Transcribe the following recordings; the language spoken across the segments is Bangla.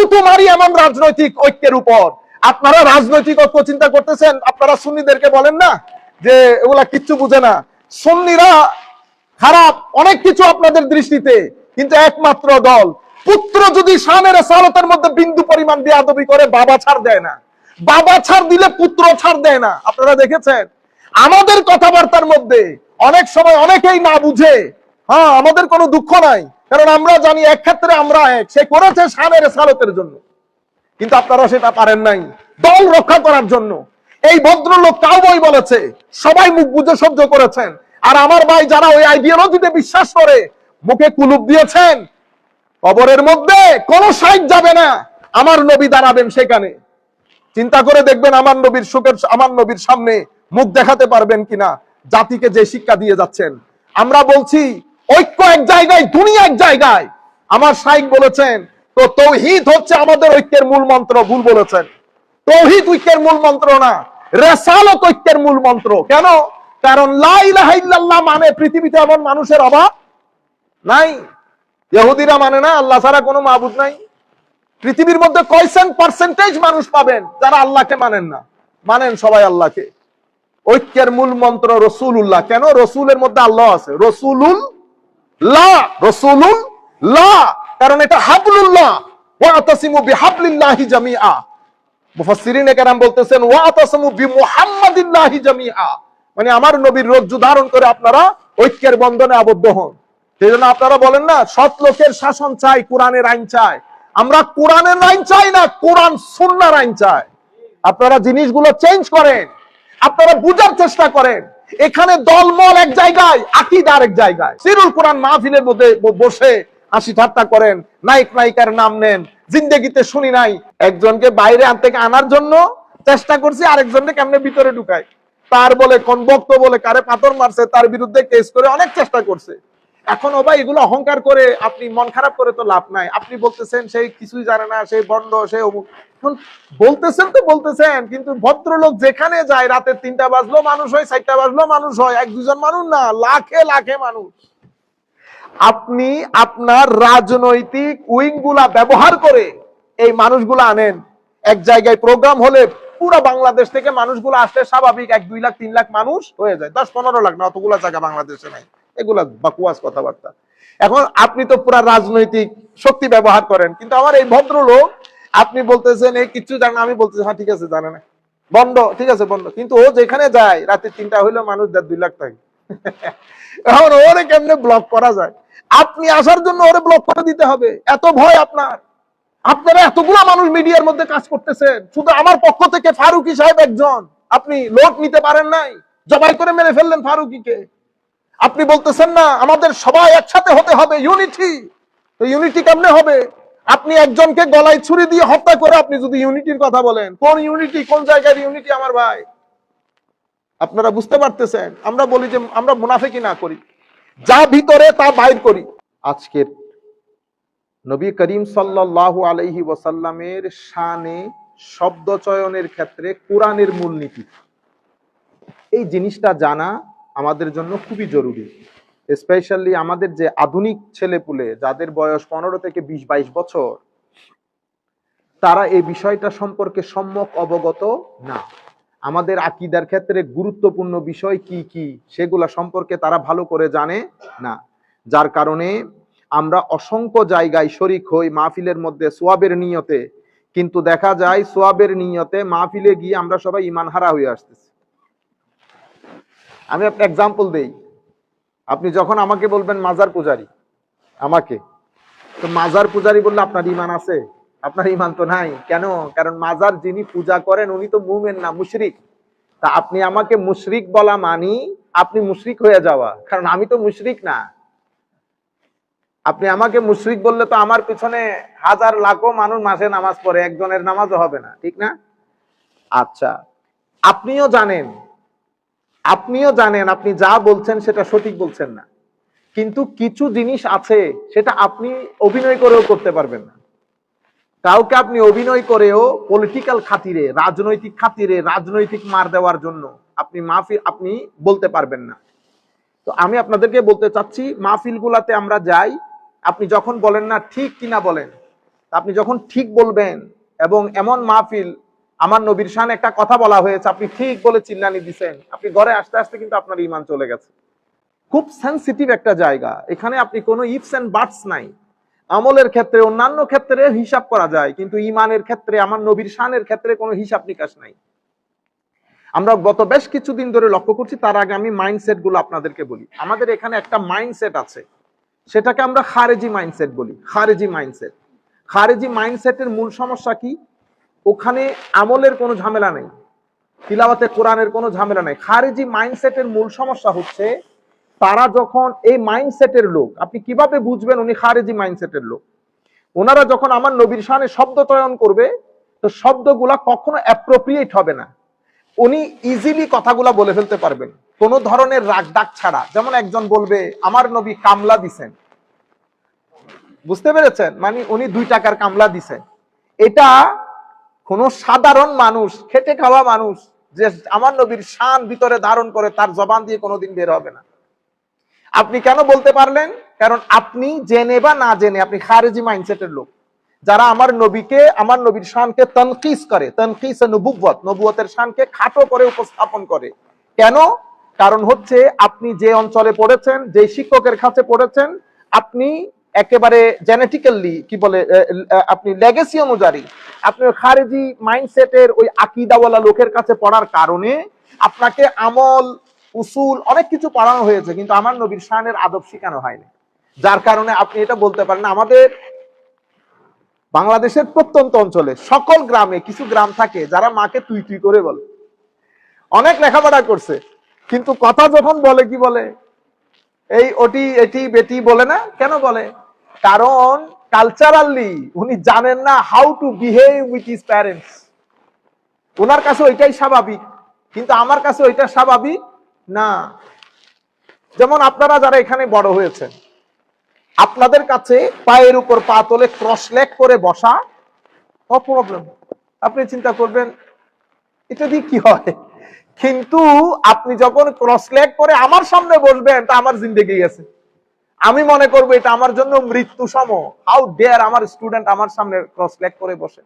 থুতু মারি এমন রাজনৈতিক ঐক্যের উপর। আপনারা রাজনৈতিক ঐক্য চিন্তা করতেছেন, আপনারা সুন্নিদেরকে বলেন না যে এগুলা কিচ্ছু বুঝে না, সুন্নিরা খারাপ অনেক কিছু আপনাদের দৃষ্টিতে, কিন্তু একমাত্র দল পুত্র যদি শানের সালতের মধ্যে বিন্দু পরিমাণ বেয়াদবি করে বাবা ছাড় দেয় না, বাবা ছাড় দিলে পুত্র ছাড় দেয় না। আপনারা দেখেছেন আমাদের কথাবার্তার মধ্যে অনেক সময় অনেকেই না বুঝে। হ্যাঁ, আমাদের কোনো দুঃখ নাই, কারণ আমরা জানি এক ক্ষেত্রে আমরা এক, সে করেছে শানের সালতের জন্য, কিন্তু আপনারা সেটা পারেন নাই দল রক্ষা করার জন্য। এই ভদ্রলোক কাউবয় বলেছে, সবাই মুখ বুঝে সহ্য করেছেন। আর আমার ভাই যারা ওই আইডিওলজিতে বিশ্বাস করে মুখে কুলুপ দিয়েছেন, কবরের মধ্যে কোন সাইড যাবে না, আমার নবী দাঁড়াবেন সেখানে। চিন্তা করে দেখবেন আমার নবীর সুখের, আমার নবীর সামনে মুখ দেখাতে পারবেন কিনা। জাতিকে যে শিক্ষা দিয়ে যাচ্ছেন, আমরা বলছি ঐক্য এক জায়গায়, দুনিয়া এক জায়গায়। আমার শাইখ বলেছেন তো তৌহিদ হচ্ছে আমাদের ঐক্যের মূল মন্ত্র। ভুল বলেছেন, তৌহিদ ঐক্যের মূল মন্ত্র না, রিসালাত ঐক্যের মূল মন্ত্র। কেন? কারণ লা ইলাহা ইল্লাল্লাহ মানে পৃথিবীতে এমন মানুষের অভাব নাই। ইহুদিরা মানে না আল্লাহ ছাড়া কোনো মাবুদ নাই। পৃথিবীর মধ্যে কয়সেন পার্সেন্টেজ মানুষ পাবেন যারা আল্লাহকে মানেন না? মানেন সবাই আল্লাহকে। ঐক্যের মূল মন্ত্র রসুলুল্লাহ। কেন? রসুলের মধ্যে আল্লাহ আছে। রসুলুল্লাহ, রসুলুল্লাহ, কারণ এটা হাবলুল্লাহ। ওয়াতাসিমু বিহাবলিল্লাহি জামিআ। মুফাসসিরিনে কেরাম বলতেছেন ওয়াতাসিমু বিমুহাম্মাদিল্লাহি জামিআ, মানে আমার নবীর রজ্জু ধারণ করে আপনারা ঐক্যের বন্ধনে আবদ্ধ হন। সেজন্য আপনারা বলেন না সৎ লোকের শাসন চাই, কোরআনের আইন চাই। আমরা কোরআনের আইন চাই না, কোরআন সুন্নাহর আইন চাই। আপনারা জিনিসগুলো চেঞ্জ করেন, আপনারা বুঝার চেষ্টা করেন। এখানে দলমল এক জায়গায়, আকীদা আরেক জায়গায়। সিরুল কোরআন মাহফিলের মধ্যে বসে হাসি ঠাট্টা করেন, নায়ক নায়িকার নাম নেন। জিন্দেগিতে শুনি নাই একজনকে বাইরে থেকে আনার জন্য চেষ্টা করছে, আরেকজনকে কেমনে ভিতরে ঢুকায়, তার বলে কোন বক্ত বলে কারে পাথর মারছে, তার বিরুদ্ধে কেস করে অনেক চেষ্টা করছে। এখন ও ভাই এগুলো অহংকার করে আপনি মন খারাপ করে তো লাভ নাই। আপনি বলতেছেন সেই কিছুই জানে না, সেই বন্ড, সে অমুক। বলতেছেন তো বলতেছেন, কিন্তু ভদ্রলোক যেখানে যায় রাতে 3টা বাজলো মানুষ হয়, 4টা বাজলো মানুষ হয়, 1-2 জন মানুষ না, লাখে লাখে মানুষ। আপনি আপনার রাজনৈতিক উইং গুলা ব্যবহার করে এই মানুষগুলা আনেন। এক জায়গায় প্রোগ্রাম হলে পুরো বাংলাদেশ থেকে মানুষগুলো আসলে স্বাভাবিক 1-2 লাখ 3 লাখ মানুষ হয়ে যায়। 10-15 লাখ না, অতগুলা জায়গা বাংলাদেশে নাই। এগুলা বাকুয়াস কথাবার্তা। এখন আপনি তো পুরা রাজনৈতিক শক্তি ব্যবহার করেন, কিন্তু আমার এই ভদ্রলোক, আপনি বলতেছেন এই কিছু জানে না, আমি বলতেছি হ্যাঁ ঠিক আছে জানে না, বন্ধ, ঠিক আছে বন্ধ, কিন্তু ও যেখানে যায় রাতে 3টা হইলেও মানুষ 1.5-2 লাখ থাকে। এখন ওরে কেমনে ব্লক করা যায়? আপনি আসার জন্য ওরে ব্লক করে দিতে হবে, এত ভয় আপনার? আপনারা এতগুলা মানুষ মিডিয়ার মধ্যে কাজ করতেছেন, শুধু আমার পক্ষ থেকে ফারুকী সাহেব একজন, আপনি লোড নিতে পারেন নাই, জবাই করে মেরে ফেললেন ফারুকীকে। আপনি বলতেছেন না আমাদের সবাই একসাথে হতে হবে, ইউনিটি। তো ইউনিটি কেমনে হবে? আপনি একজনকে গলায় ছুরি দিয়ে হত্যা করে আপনি যদি ইউনিটির কথা বলেন, কোন ইউনিটি, কোন জায়গার ইউনিটি আমার ভাই? আপনারা বুঝতে পারতেছেন? আমরা বলি যে আমরা মুনাফিকি না করি, যা ভিতরে তা বাইর করি। আজকের নবী করিম সাল্লাল্লাহু আলাইহি ওয়াসাল্লামের শানে শব্দ চয়নের ক্ষেত্রে কোরআনের মূলনীতি, এই জিনিসটা জানা আমাদের জন্য খুবই জরুরি। স্পেশালি আমাদের যে আধুনিক ছেলেপুলে, যাদের বয়স 15 থেকে 20-22 বছর, তারা এই বিষয়টা সম্পর্কে সম্যক অবগত না। আমাদের আকীদার ক্ষেত্রে গুরুত্বপূর্ণ বিষয় কি কি সেগুলা সম্পর্কে তারা ভালো করে জানে না, যার কারণে আমরা অসংখ্য জায়গায় শরীক হই মাহফিলের মধ্যে সোয়াবের নিয়তে, কিন্তু দেখা যায় সোয়াবের নিয়তে মাহফিলে গিয়ে আমরা সবাই ঈমান হারা হয়ে আসতেছি। আমি একটা এক্সাম্পল দেই। আপনি যখন আমাকে বলবেন মাজার পূজারি, আমাকে তো মাজার পূজারি বললে আপনার ঈমান আছে? আপনার ঈমান তো নাই। কেন? কারণ মাজার যিনি পূজা করেন উনি তো মুমিন না, মুশরিক। তা আপনি আমাকে মুশরিক বলা মানি আপনি মুশরিক হয়ে যাওয়া, কারণ আমি তো মুশরিক না। আপনি আমাকে মুশরিক বললে তো আমার পিছনে হাজার লাখো মানুষ মাসে নামাজ পড়ে, একজনের নামাজও হবে না, ঠিক না? আচ্ছা, আপনিও জানেন আপনি যা বলছেন সেটা সঠিক বলছেন না, কিন্তু কিছু জিনিস আছে সেটা আপনি অভিনয় করেও করতে পারবেন না। কাউকে আপনি অভিনয় করেও পলিটিক্যাল খাতিরে, রাজনৈতিক খাতিরে, রাজনৈতিক মার দেওয়ার জন্য আপনি বলতে পারবেন না। তো আমি আপনাদেরকে বলতে চাচ্ছি, মাহফিল গুলাতে আমরা যাই, আপনি যখন বলেন না ঠিক কিনা বলেন, আপনি যখন ঠিক বলবেন, এবং এমন মাহফিল, আমার নবীর শানে একটা কথা বলা হয়েছে, আপনি ঠিক বলে চিল্লানি দিছেন, আপনি ঘরে আসতে আসতে কিন্তু আপনার ঈমান চলে গেছে। খুব সেনসিটিভ একটা জায়গা, এখানে আপনি কোনো ইফস এন্ড বাটস নাই। আমলের ক্ষেত্রে, অন্যান্য ক্ষেত্রে হিসাব করা যায়, কিন্তু ঈমানের ক্ষেত্রে, আমার নবীর শানের ক্ষেত্রে কোনো হিসাব নিকাশ নাই। আমরা গত বেশ কিছুদিন ধরে লক্ষ্য করছি। তার আগে আমি মাইন্ডসেট গুলো আপনাদেরকে বলি। আমাদের এখানে একটা মাইন্ডসেট আছে, সেটাকে আমরা খারেজি মাইন্ডসেট বলি। খারেজি মাইন্ডসেট, খারেজি মাইন্ডসেটের মূল সমস্যা কি? ওখানে আমলের কোনো ঝামেলা নেই, তিলাওয়াতে কোরআনের কোনো ঝামেলা নেই। খারেজি মাইন্ডসেটের মূল সমস্যা হচ্ছে, তারা যখন এই মাইন্ডসেটের লোক, আপনি কিভাবে বুঝবেন উনি খারেজি মাইন্ডসেটের লোক? ওনারা যখন আমার নবীর শানে শব্দ চয়ন করবে, তো শব্দগুলা কখনো অ্যাপ্রোপ্রিয়েট হবে না। উনি ইজিলি কথাগুলা বলে ফেলতে পারবেন কোনো ধরনের রাগ ডাক ছাড়া। যেমন একজন বলবে আমার নবী কামলা দিছেন, বুঝতে পেরেছেন? মানে উনি 2 টাকার কামলা দিছেন। এটা কোন সাধারণ মানুষ, খেটে খাওয়া মানুষ যে আমার নবীর শান ভিতরে ধারণ করে, তার জবান দিয়ে কোনোদিন বের হবে না। আপনি কেন বলতে পারলেন? কারণ আপনি জেনে বা না জেনে আপনি খারেজি মাইন্ডসেটের লোক। যারা আমার নবীকে, আমার নবীর শানকে তানকিস করে, তানকিস নবুওয়াত, নবুয়তের শানকে খাটো করে উপস্থাপন করে। কেন? কারণ হচ্ছে আপনি যে অঞ্চলে পড়েছেন, যে শিক্ষকের কাছে পড়েছেন, আপনি একেবারে জেনেটিক্যালি কি বলে, আপনি লেগেসি অনুযায়ী আপনি খারেজি মাইন্ডসেটের ওই আকীদাওয়ালা লোকের কাছে পড়ার কারণে আপনাকে আমল, উসুল অনেক কিছু পড়ানো হয়েছে, কিন্তু আমার নবীর শানের আদব শেখানো হয়নি। যার কারণে আপনি এটা বলতে পারেন। আমাদের বাংলাদেশের প্রত্যন্ত অঞ্চলে সকল গ্রামে কিছু গ্রাম থাকে যারা মাকে তুই তুই করে বলে, অনেক লেখাপড়া করছে, কিন্তু কথা যখন বলে কি বলে, এই ওটি এটি বেটি বলে না। কেন বলে? কারণ কালচারালি উনি জানেন না how to behave with his parents. ওনার কাছে ওইটাই স্বাভাবিক, কিন্তু আমার কাছে ওইটা স্বাভাবিক না। যেমন আপনারা যারা এখানে বড় হয়েছেন, আপনাদের কাছে পায়ের উপর পা তোলে ক্রস লেগ করে বসা নো প্রবলেম, আপনি চিন্তা করবেন এটা দিয়ে কি হয়। কিন্তু আপনি যখন ক্রস লেগ করে আমার সামনে বসবেন, তা আমার জিন্দেগি গেছে, আমি মনে করবো এটা আমার জন্য মৃত্যু সম। হাউ ডেয়ার আমার স্টুডেন্ট আমার সামনে ক্রস লেগ করে বসেন।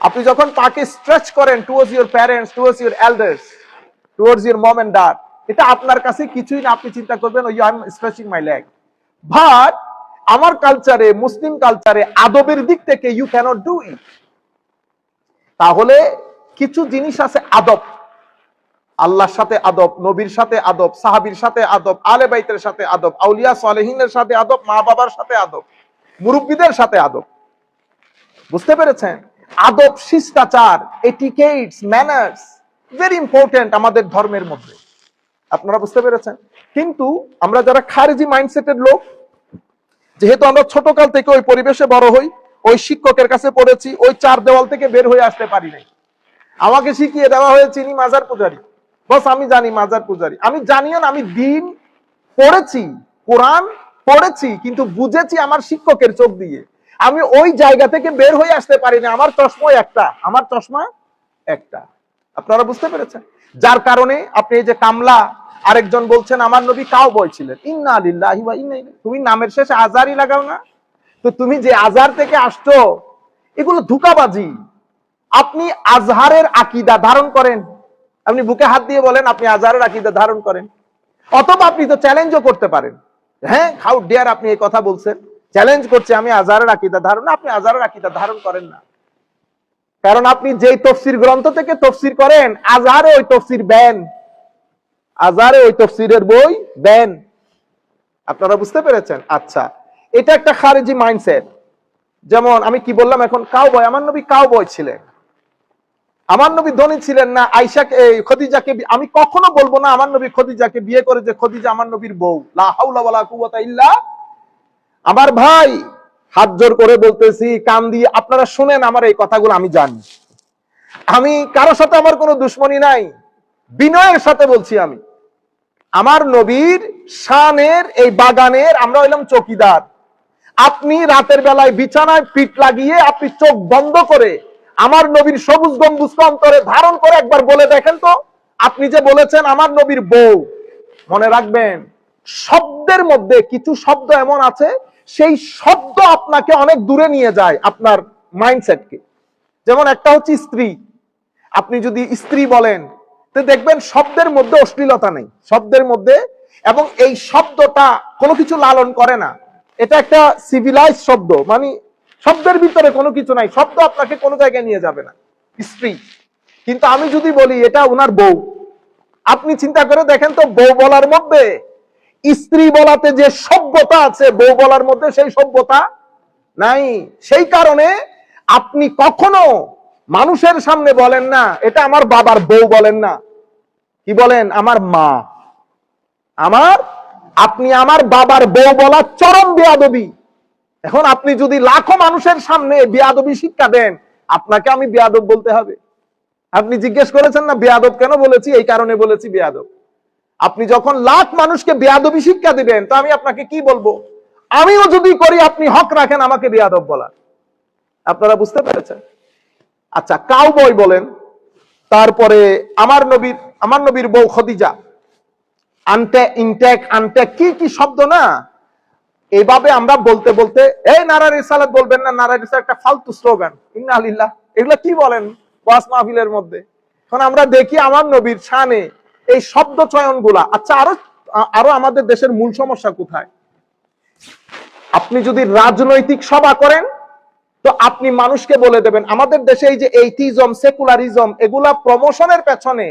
আপনি যখন পাকে স্ট্রেচ করেন towards your parents, towards your elders, towards your mom and dad, এটা আপনার কাছে কিছুই না। আপনি চিন্তা করবেন ওই I am stretching my leg. But আমার কালচারে, মুসলিম কালচারে আদবের দিক থেকে ইউ ক্যানট ডু ইট। তাহলে কিছু জিনিস আছে আদব, আল্লাহর সাথে আদব, নবীর সাথে আদব, সাহাবীর সাথে আদব, আলে বাইতের সাথে আদব, আউলিয়া সালেহিনের সাথে আদব, মা বাবার সাথে আদব, মুরব্বীদের সাথে আদব। বুঝতে পেরেছেন? আদব, শিষ্টাচার, এটিকেটস, ম্যানার্স ভেরি ইম্পর্টেন্ট আমাদের ধর্মের মধ্যে। আপনারা বুঝতে পেরেছেন? কিন্তু আমরা যারা খারেজি মাইন্ডসেটের লোক, যেহেতু আমরা ছোটকাল থেকে ওই পরিবেশে বড় হই, ওই শিক্ষকের কাছে পড়েছি, ওই 4 দেওয়াল থেকে বের হয়ে আসতে পারি নাই। আমাকে শিখিয়ে দেওয়া হয়েছে ইনি মাজার পূজারী, বস আমি জানি মাজার পূজারী। আমি জানিও না, আমি দিন পড়েছি, কোরআন পড়েছি, কিন্তু বুঝেছি আমার শিক্ষকের চোখ দিয়ে। আমি ওই জায়গা থেকে বের হয়ে আসতে পারি না। আমার চশমা একটা, আমার চশমা একটা। আপনারা বুঝতে পেরেছেন? যার কারণে আপনি এই যে কামলা, আরেকজন বলছেন আমার নবী কাউবয় ছিলেন, ইন্না লিল্লাহি ওয়া ইন্না ইলাইহি। তুমি নামের শেষে আজারই লাগাও না? তো তুমি যে আজার থেকে আসছো, এগুলো ধোঁকাবাজি। আপনি আজহারের আকীদা ধারণ করেন, আপনি বুকে হাত দিয়ে বলেন আপনি আজহারের আকীদা ধারণ করেন। অথবা আপনি তো চ্যালেঞ্জও করতে পারেন, হ্যাঁ হাউ ডেয়ার আপনি এই কথা বলছেন, চ্যালেঞ্জ করছে আমি আজহারের আকীদা ধারণ না। আপনি আজহারের আকীদা ধারণ করেন না, কারণ আপনি যেই তফসির গ্রন্থ থেকে তফসির করেন, আজহারে ওই তফসির ব্যান, আজহারে ওই তফসিরের বই ব্যান। আপনারা বুঝতে পেরেছেন? আচ্ছা, এটা একটা খারেজি মাইন্ডসেট। যেমন আমি কি বললাম এখন, কাউবয়, আমার নবী কাউবয় ছিলেন, আমার নবী ধনী ছিলেন না। আয়েশাকে, খদিজাকে, আমি কখনো বলবো না আমার নবী খদিজাকে বিয়ে করে যে খদিজা আমার নবীর বউ, লা হাওলা ওয়ালা কুওয়াতা ইল্লা। আমার ভাই হাত জোর করে বলতেছি, কান দিয়ে আপনারা শুনেন আমার এই কথাগুলো, আমি জানি, আমি কারোর সাথে আমার কোনো দুশ্মনী নাই, বিনয়ের সাথে বলছি। আমি আমার নবীর শানের এই বাগানের আমরা হইলাম চৌকিদার। আপনি রাতের বেলায় বিছানায় পিঠ লাগিয়ে আপনি চোখ বন্ধ করে আমার নবীর সবুজ গম্বুজকে অন্তরে ধারণ করে একবার বলে দেখেন তো, আপনি যে বলেছেন আমার নবীর বউ, মনে রাখবেন শব্দের মধ্যে কিছু শব্দ এমন আছে, সেই শব্দ আপনাকে অনেক দূরে নিয়ে যায় আপনার মাইন্ডসেটকে। যেমন একটা হচ্ছে স্ত্রী, আপনি যদি স্ত্রী বলেন তো দেখবেন শব্দের মধ্যে অশ্লীলতা নেই, শব্দের মধ্যে, এবং এই শব্দটা কোনো কিছু লালন করে না, এটা একটা সিভিলাইজ শব্দ, মানে শব্দের ভিতরে কোনো কিছু নাই, শব্দ আপনাকে কোনো জায়গায় নিয়ে যাবে না, স্ত্রী। কিন্তু আমি যদি বলি এটা ওনার বউ, আপনি চিন্তা করে দেখেন তো বউ বলার মধ্যে স্ত্রী বলাতে যে সভ্যতা আছে বউ বলার মধ্যে সেই সভ্যতা নাই। সেই কারণে আপনি কখনো মানুষের সামনে বলেন না এটা আমার বাবার বউ, বলেন না, কি বলেন? আমার মা। আপনি আমার বাবার বউ বলা চরম বেয়াদবি। এখন আপনি যদি লাখো মানুষের সামনে বেয়াদবি শিক্ষা দেন, আপনাকে আমি বেয়াদব বলতে হবে? আপনি জিজ্ঞেস করেছেন না বেয়াদব কেন বলেছি? এই কারণে বলেছি বেয়াদব। আপনি যখন লাখ মানুষকে বেয়াদবি শিক্ষা দিবেন তো আমি আপনাকে কি বলবো? আমিও যদি করি আপনি হক রাখেন আমাকে বেয়াদব বলার। আপনারা বুঝতে পেরেছেন? আচ্ছা, কাউবয় বলেন, তারপরে আমার নবীর বউ খদিজা, আনটেক কি কি শব্দ না, এভাবে আমরা বলতে বলতে, এই নারা রিসালাত বলবেন না, নারা রিসালাত একটা ফালতু স্লোগান, ইন্না লিল্লাহ, এগুলো কি বলেন ওয়াজ মাহফিলের মধ্যে? এখন আমরা দেখি আমার নবীর শানে এই শব্দ চয়ন গুলা। আচ্ছা, আরো আমাদের দেশের মূল সমস্যা কোথায়? আপনি যদি রাজনৈতিক সভা করেন তো আপনি মানুষকে বলে দেবেন, আমাদের দেশে এই যে এইথিজম, সেকুলারিজম, এগুলা প্রমোশনের পেছনে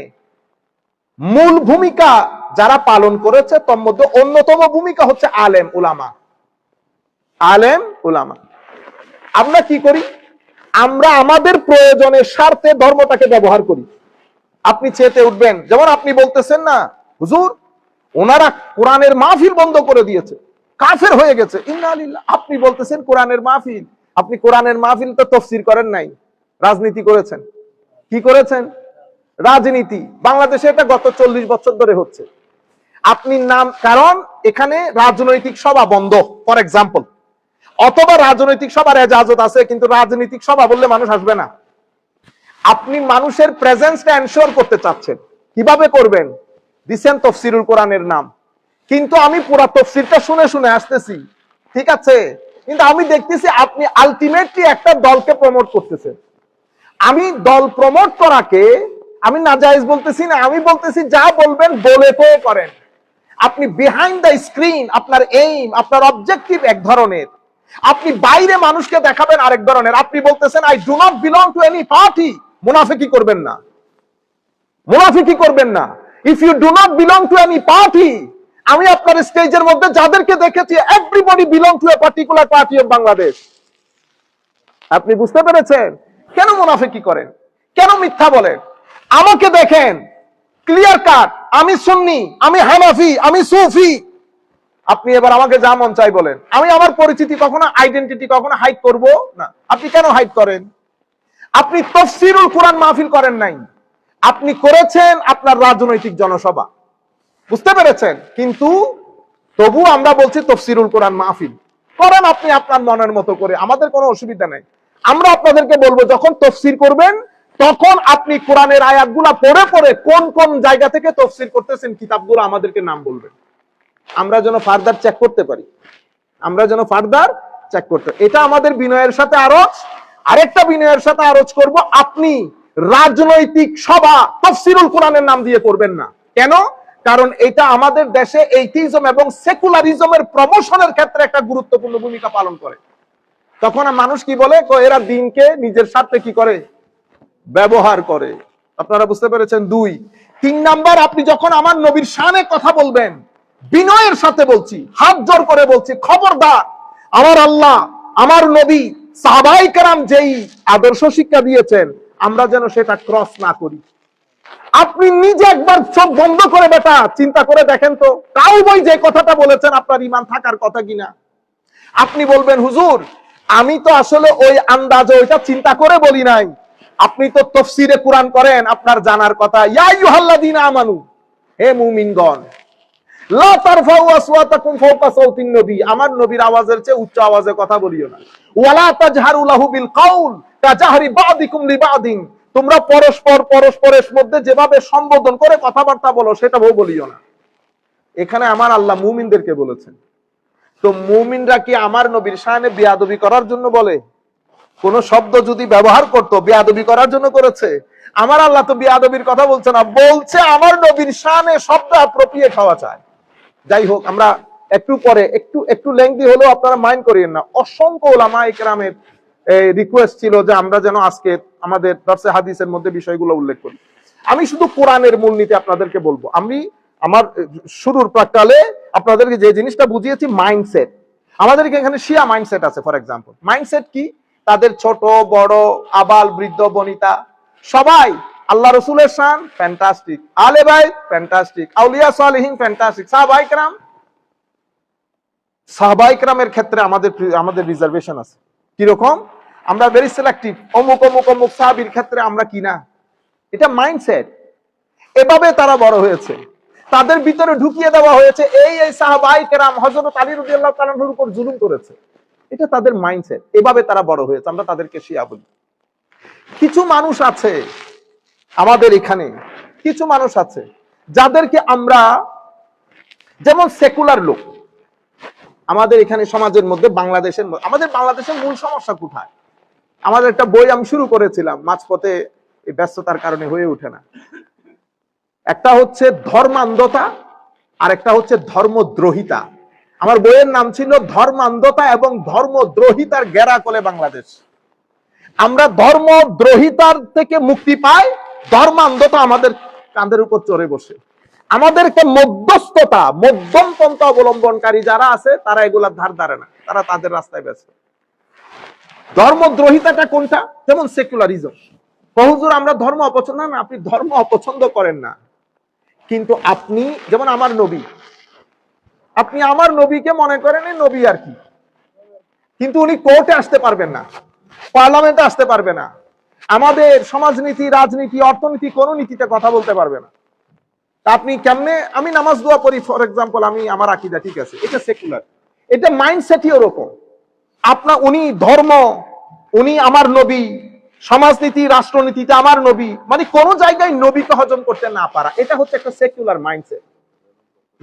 মূল ভূমিকা যারা পালন করেছে তার মধ্যে অন্যতম ভূমিকা হচ্ছে আলেম উলামা। আমরা কি করি? আমরা আমাদের প্রয়োজনের স্বার্থে ধর্মটাকে ব্যবহার করি। আপনি চেতে উঠবেন, যেমন আপনি বলতেছেন না হুজুর ওনারা কোরআনের মাহফিল বন্ধ করে দিয়েছে, কাফের হয়ে গেছে, ইন্না লিল্লাহ। আপনি বলতেছেন কোরআনের মাহফিল, আপনি কোরআনের মাহফিল তো তাফসীর করেন নাই, রাজনীতি করেছেন। কি করেছেন? রাজনীতি। বাংলাদেশে এটা গত 40 বছর ধরে হচ্ছে। আপনি কারণ এখানে রাজনৈতিক সভা বন্ধ, ফর এক্সাম্পল, অথবা রাজনৈতিক সভার এজাজত আছে কিন্তু রাজনৈতিক সভা বললে মানুষ আসবে না। আপনি মানুষের প্রেজেন্সটা এনশিওর করতে চাচ্ছেন, কিভাবে করবেন? দিছেন তাফসীরুল কোরআনের নাম, কিন্তু আমি পুরো তাফসীরটা শুনে শুনে আসতেছি, ঠিক আছে, কিন্তু আমি দেখতেছি আপনি আলটিমেটলি একটা দলকে প্রমোট করতেছেন। আমি দল প্রমোট করাকে আমি নাজায়েজ বলতেছি না, আমি বলতেছি যা বলবেন বলে তো করেন। আপনি বিহাইন্ড দ্য স্ক্রিন আপনার এইম, আপনার অবজেক্টিভ এক ধরনের, আপনি বাইরে মানুষকে দেখাবেন আরেক ধরনের। আপনি বলতেছেন I do not belong to any party, মুনাফিকি করবেন না, মুনাফিকি করবেন না। If you do not belong to any party, আমি আপনার স্টেজের মধ্যে যাদেরকে দেখেছি everybody belong to a particular party of Bangladesh. আপনি বুঝতে পেরেছেন? কেন মুনাফিকি করেন? কেন মিথ্যা বলেন? আমাকে দেখেন ক্লিয়ার কাট, আমি সুন্নি, আমি হানাফি, আমি সুফি। আপনি এবার আমাকে যা মন চাই বলেন, আমি আমার পরিচিতি কখনো, আইডেন্টিটি কখনো হাইড করব না। আপনি কেন হাইড করেন? আপনি তাফসীরুল কোরআন মাহফিল করেন নাই, আপনি করেছেন আপনার রাজনৈতিক জনসভা, বুঝতে পেরেছেন? কিন্তু তবু আমরা বলছি তাফসীরুল কোরআন মাহফিল করেন আপনি আপনার মনের মতো করে, আমাদের কোনো অসুবিধা নাই। আমরা আপনাদেরকে বলবো যখন তাফসীর করবেন তখন আপনি কোরআনের আয়াতগুলা পড়ে পড়ে কোন কোন জায়গা থেকে তাফসীর করতেছেন কিতাবগুলো আমাদেরকে নাম বলবেন, আমরা যেন ফার্দার চেক করতে পারি, এটা আমাদের বিনয়ের সাথে আরজ। আরেকটা বিনয়ের সাথে আরজ করব, আপনি রাজনৈতিক সভা তাফসীরুল কোরআনের নাম দিয়ে করবেন না। কেন? কারণ এটা আমাদের দেশে এইথিজম এবং সেকুলারিজমের প্রমোশনের ক্ষেত্রে একটা গুরুত্বপূর্ণ ভূমিকা পালন করে। তখন মানুষ কি বলে, এরা দিনকে নিজের স্বার্থে কি করে, ব্যবহার করে। আপনারা বুঝতে পেরেছেন? 2 3 নাম্বার, আপনি যখন আমার নবীর শানে কথা বলবেন, বিনয়ের সাথে বলছি, হাত জোর করে বলছি, খবরদার আমার আল্লাহ, আমার নবী, সাহাবায়ে কেরাম যেই আদর্শ শিক্ষা দিয়েছেন আমরা যেন সেটা ক্রস না করি। আপনি নিজে একবার চোখ বন্ধ করে বেটা চিন্তা করে দেখেন তো, কাউবয় যে কথাটা বলেছেন আপনার ঈমান থাকার কথা কিনা। আপনি বলবেন হুজুর আমি তো আসলে ওই আন্দাজে ওইটা চিন্তা করে বলি নাই, আপনি তো তাফসীরে কোরআন করেন, আপনার জানার কথা। ইয়া আইয়ুহাল্লাযীনা আমানু, হে মুমিনগণ, লা তারফাউ আসওয়াতাকুম ফাওকা সাওতিন নবী, আমার নবীর আওয়াজের চেয়ে উচ্চ আওয়াজে কথা বলিও না। ওয়ালা তাজহারু লাহু বিল কাউল কাজাহরি বাদিকুম লিবাদিন, তোমরা পরস্পরের মধ্যে যেভাবে সম্বোধন করে কথাবার্তা বলো সেটা বলিও না। এখানে আমার আল্লাহ মুমিনদেরকে বলেছেন। তো মুমিনরা কি আমার নবীর শানে বেয়াদবি করার জন্য বলে? কোন শব্দ যদি ব্যবহার করতো বেয়াদবি করার জন্য করেছে? আমার আল্লাহ তো বেয়াদবির কথা বলছে না, বলছে আমার নবীর শানে শব্দ অ্যাপ্রোপ্রিয়েট হওয়া চায়। যাই হোক, আমরা একটু পরে একটু লেংদি হলেও আপনারা মাইন্ড করিয়েন না। অসংখ্য উলামায়ে কেরামের রিকোয়েস্ট ছিল যে আমরা যেন আজকে আমাদের দরসে হাদিসের মধ্যে বিষয়গুলো উল্লেখ করি। আমি শুধু কোরআনের মূলনীতি আপনাদেরকে বলবো। আমি আমার শুরুর প্রাক্কালে আপনাদেরকে যে জিনিসটা বুঝিয়েছি, মাইন্ডসেট। আমাদেরকে এখানে শিয়া মাইন্ডসেট আছে। ফর এক্সাম্পল, মাইন্ডসেট কি? তাদের ছোট বড় আবাল বৃদ্ধ বনিতা সবাই আল্লাহ রসুলের শান ফ্যান্টাস্টিক, আলে বাইত ফ্যান্টাস্টিক, আউলিয়া সালেহিন ফ্যান্টাস্টিক, সাহাবায়ে কেরামের ক্ষেত্রে আমাদের রিজার্ভেশন আছে। কিরকম? আমরা ভেরি সিলেক্টিভ। অমুক অমুক অমুক সাহাবীর ক্ষেত্রে আমরা কিনা, এটা মাইন্ডসেট। এভাবে তারা বড় হয়েছে, তাদের ভিতরে ঢুকিয়ে দেওয়া হয়েছে এই সাহাবায়ে কেরাম হযরত আলী রাদিয়াল্লাহু তাআলা আনহুর উপর জুলুম করেছে। এটা তাদের মাইন্ডসেট, এভাবে তারা বড় হয়েছে। আমরা তাদেরকে শিয়া বলি। কিছু মানুষ আছে আমাদের এখানে, কিছু মানুষ আছে যাদেরকে আমরা, যেমন সেকুলার লোক আমাদের এখানে সমাজের মধ্যে, আমাদের বাংলাদেশের মূল সমস্যা কোথায়? আমাদের একটা বই আমি শুরু করেছিলাম, মাঝপথে এই ব্যস্ততার কারণে হয়ে ওঠে না। একটা হচ্ছে ধর্মান্ধতা আর একটা হচ্ছে ধর্মদ্রোহিতা। আমার বইয়ের নাম ছিল ধর্মান্ধতা এবং ধর্মদ্রোহিতার গেরাকলে বাংলাদেশ। আমরা ধর্মদ্রোহিতার থেকে মুক্তি পাই, ধর্মান্ধতা আমাদের কাঁধের উপর চড়ে বসে। আমাদেরকে মধ্যস্থতা, মধ্যম পন্থা অবলম্বনকারী যারা আছে তারা এগুলার ধার ধারে না, তারা তাদের রাস্তায় ব্যস্ত। ধর্মদ্রোহিতাটা কোনটা? যেমন সেকুলারিজম। হুজুর আমরা ধর্ম অপছন্দ না, আপনি ধর্ম অপছন্দ করেন না, কিন্তু আপনি যেমন আমার নবী, আপনি আমার নবীকে মনে করেন নবী আর কি, কিন্তু উনি কোর্টে আসতে পারবেন না, পার্লামেন্টে আসতে পারবে না, আমাদের সমাজনীতি, রাজনীতি, অর্থনীতি কোন নীতিতে কথা বলতে পারবে না। আপনি কেমনে? আমি নামাজ দোয়া করি ফর এক্সাম্পল, আমি আমার আকীদা ঠিক আছে, এটা সেকুলার। এটা মাইন্ডসেটই ওরকম। উনি ধর্ম, উনি আমার নবী, সমাজনীতি রাষ্ট্রনীতিতে আমার নবী, মানে কোন জায়গায় নবীকে হজম করতে না পারা, এটা হচ্ছে একটা সেকুলার মাইন্ডসেট।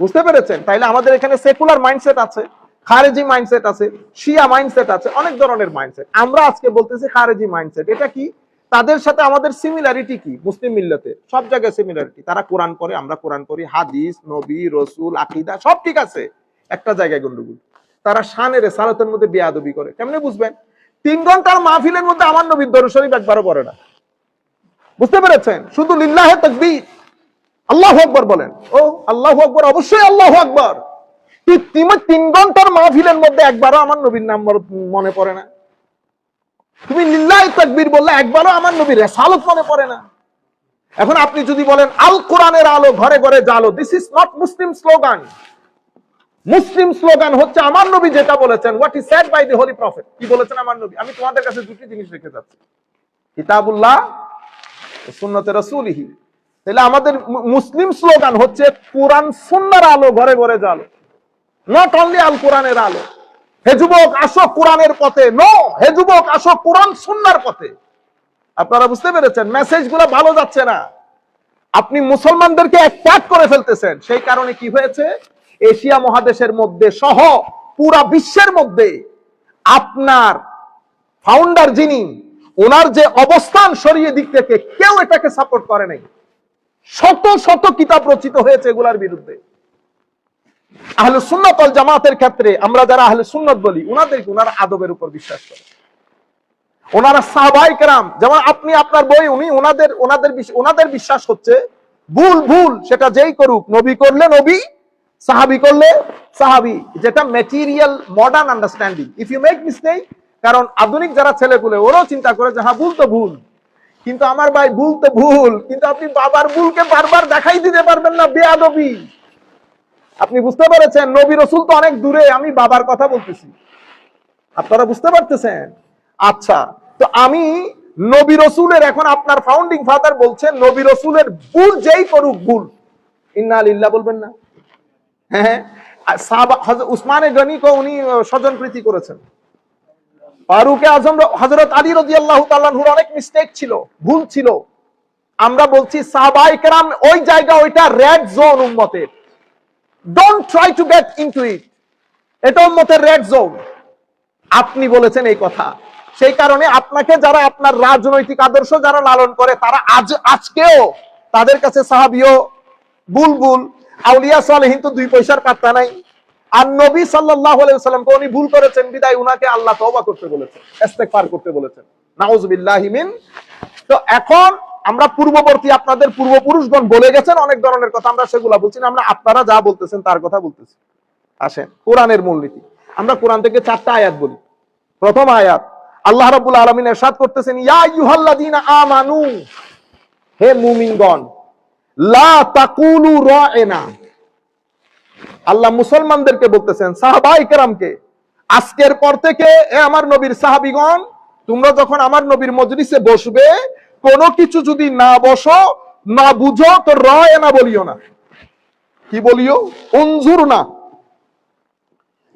বুঝতে পেরেছেন? তাইলে আমাদের এখানে সেকুলার মাইন্ডসেট আছে, খারেজি মাইন্ডসেট আছে, শিয়া মাইন্ডসেট আছে, অনেক ধরনের মাইন্ডসেট। আমরা আজকে বলতেছি খারেজি মাইন্ডসেট। এটা কি? তাদের সাথে আমাদের সিমিলারিটি কি? মুসলিম মিল্লাতে সব জায়গায় সিমিলারিটি। তারা কোরআন পড়ে, আমরা কোরআন পড়ি, হাদিস, নবী, রসুল, আকীদা সব ঠিক আছে। একটা জায়গায় গন্ডগোল, তারা শানের সালাতের মধ্যে বেয়াদবি করে। কেমনে বুঝবেন? 3 ঘন্টার মাহফিলের মধ্যে আমার নবীর দরুদ শরীফ একবারও পড়ে না। বুঝতে পেরেছেন? শুধু লিল্লাহে তাকবীর, আল্লাহু আকবার বলেন। ও আল্লাহু আকবার, অবশ্যই আল্লাহু আকবার। 3 ঘন্টার মাহফিলের মধ্যে একবারও আমার নবীর নাম মনে পড়ে না। তুমি লিল্লাহি তাকবীর বললে একবারও আমার নবীর রিসালাত মনে পড়ে না। এখন আপনি যদি বলেন আল কোরআনের আলো ঘরে ঘরে জালো, this is not Muslim slogan. Muslim slogan হচ্ছে আমার নবী যেটা বলেছেন, what is said by the holy prophet. কি বলেছেন আমার নবী? আমি তোমাদের কাছে দুটি জিনিস রেখে যাচ্ছি, কিতাবুল্লাহ ও সুন্নতে রাসূলিহি। তাহলে আমাদের মুসলিম স্লোগান হচ্ছে কোরআন সুন্নাহর আলো ঘরে ঘরে জালো, নট অনলি আল কোরআনের আলো। হে যুবক আসো কোরআনের পথে, নো, হে যুবক আসো কোরআন সুন্নাহর পথে। আপনারা বুঝতে পেরেছেন? মেসেজগুলো ভালো যাচ্ছে না, আপনি মুসলমানদেরকে অ্যাটাক করে ফেলতেছেন। সেই কারণে কি হয়েছে, এশিয়া মহাদেশের মধ্যে সহ পুরা বিশ্বের মধ্যে আপনার ফাউন্ডার যিনি, ওনার যে অবস্থান শরীয় দিক থেকে, কেউ এটাকে সাপোর্ট করে নাই। শত শত কিতাব রচিত হয়েছে এগুলার বিরুদ্ধে। আহলে সুন্নাত ওয়াল জামাতের ক্ষেত্রে আমরা যারা আহলে সুন্নাত বলি, ওনারা আদবের উপর বিশ্বাস করে। ওনারা সাহাবায়ে কেরাম, যেমন আপনি আপনার বই, উনি ওনাদের বিশ্বাস হচ্ছে ভুল সেটা যেই করুক, নবী করলে নবী, সাহাবী করলে সাহাবী, যেটা material modern understanding. If you make mistake, কারণ আধুনিক যারা ছেলেগুলো ওরাও চিন্তা করে যে হ্যাঁ ভুল তো ভুল, কিন্তু আমার ভাই ভুল তো ভুল, কিন্তু আপনি বাবার ভুলকে বারবার দেখাই দিতে পারবেন না, বেয়াদবি। আপনি বুঝতে পেরেছেন? নবী রসুল তো অনেক দূরে, আমি বাবার কথা বলতেছি, আপনারা বুঝতে পারতেছেন? আচ্ছা, তো আমি নবী রসুলের, এখন আপনার ফাউন্ডিং ফাদার বলছেন নবী রসুলের ভুল যেই করুক ভুল, ইন্না লিল্লাহ বলবেন না? হ্যাঁ, উসমানে গনিকে উনি স্বজন প্রীতি করেছেন। ফারুকে আজম হযরত আলী রাদিয়াল্লাহু তাআলা আনহুর অনেক মিস্টেক ছিল, ভুল ছিল। আমরা বলছি সাহাবায়ে কেরাম ওই জায়গা, ওইটা রেড জোন উম্মতের। Don't try to get into ইট। এটা উম্মতের রেড জোন। আপনি বলেছেন এই কথা, সেই কারণে আপনাকে যারা আপনার রাজনৈতিক আদর্শ যারা লালন করে তারা আজকেও তাদের কাছে সাহাবীও বুলবুল, আউলিয়া সালেহীন তো 2 পয়সার পাত্তা নাই। আর নবী সাল্লাল্লাহু আলাইহি ওয়াসাল্লামকে উনি ভুল করেছেন বিদায় উনাকে আল্লাহ তওবা করতে বলেছেন, ইস্তেগফার করতে বলেছেন, নাউযুবিল্লাহি মিন। তো এখন আমরা পূর্ববর্তী আপনাদের পূর্বপুরুষগণ বলে গেছেন অনেক ধরনের কথা, আমরা সেগুলা বলছি না, আমরা আপনারা যা বলতেছেন তার কথা বলতেছি। আসেন কোরআনের মূলনীতি, আমরা কোরআন থেকে 4টা আয়াত বলি। প্রথম আয়াত আল্লাহ রাব্বুল আলামিন ইরশাদ করতেছেন, ইয়া আইয়ুহাল্লাযীনা আমানু, হে মুমিনগণ, লা তাকুলু রা'না। আল্লাহ মুসলমানদেরকে বলতেছেন, সাহাবায়ে কেরামকে, আজকের পর থেকে এ আমার নবীর সাহাবীগণ, তোমরা যখন আমার নবীর মজলিসে বসবে, কোনো কিছু যদি না বসো না বুঝো তো রা'না বলিও না। কি বলিও? উনজুরনা।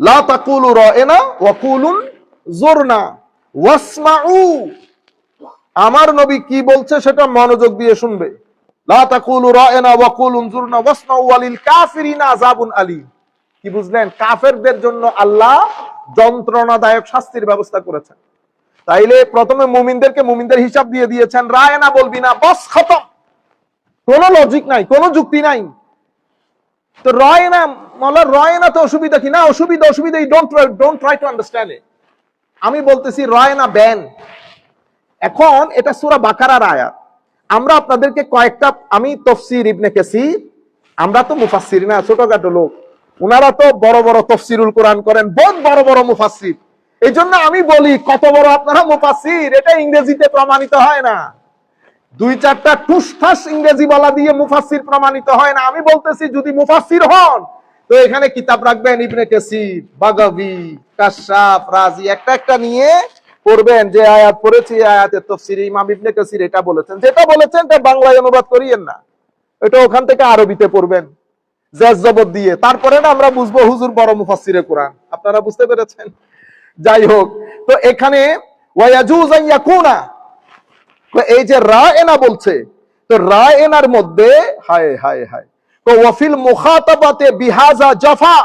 লা তাকুলু রা'না ওয়া কুলুন জুরনা ওয়াসমাউ। আমার নবী কি বলছে সেটা মনোযোগ দিয়ে শুনবে। লা তাকুলু রা'না ওয়া কুলু উনজুরনা ওয়াসমাউ ওয়ালিল কাফিরিনা আযাবুন আলীম। কি বুঝলেন? কাফেরদের জন্য আল্লাহ যন্ত্রণাদায়ক শাস্তির ব্যবস্থা করেছেন। তাইলে প্রথমে মুমিনদেরকে মুমিনদের হিসাব দিয়ে দিয়েছেন, রা'না বলবি না, বাস খতম। কোনো লজিক নাই, কোনো যুক্তি নাই। তো রা'না মানে রা'না তো অসুবিধা কি? না, অসুবিধা এই don't try to understand it. আমি বলতেছি রা'না ব্যান। এখন এটা সূরা বাকারার আয়াত। আমরা আপনাদেরকে কয়েকটা, আমি তাফসীর ইবনে কাসীর, আমরা তো মুফাসসির না, ছোটখাটো লোক, উনারা তো বড় বড় তাফসীরুল কোরআন করেন, বহুত বড় বড় মুফাসসির। এই জন্য আমি বলি, কত বড় আপনারা মুফাসসির, এটা ইংরেজিতে প্রমাণিত হয় না। 2-4টা টুসঠাস ইংরেজি বলা দিয়ে মুফাসসির প্রমাণিত হয় না। আমি বলতেছি যদি মুফাসসির হন তো এখানে কিতাব রাখবেন, ইবনে কাসীর, বাগাবী, কাশাফ, রাজি, একটা নিয়ে পড়বেন যে আয়াত পড়েছি, আয়াতের তাফসীরে ইমাম ইবনে কাসীর এটা বলেছেন, যেটা বলেছেন তা বাংলায় অনুবাদ করিয়েন না, এটা ওখান থেকে আরবিতে পড়বেন জেজ জবর দিয়ে, তারপরে না আমরা বুঝবো হুজুর বড় মুফাসসিরে কোরআন। আপনারা বুঝতে পেরেছেন? যাই হোক, তো এখানে ওয়ায়াজুজ আন ইয়াকুনা, তো এই যে রা'না বলছে, তো রা'নার মধ্যে হায় হায় হায়, তো ওয়াফিল মুখাতাবাতে বিহাযা জাফা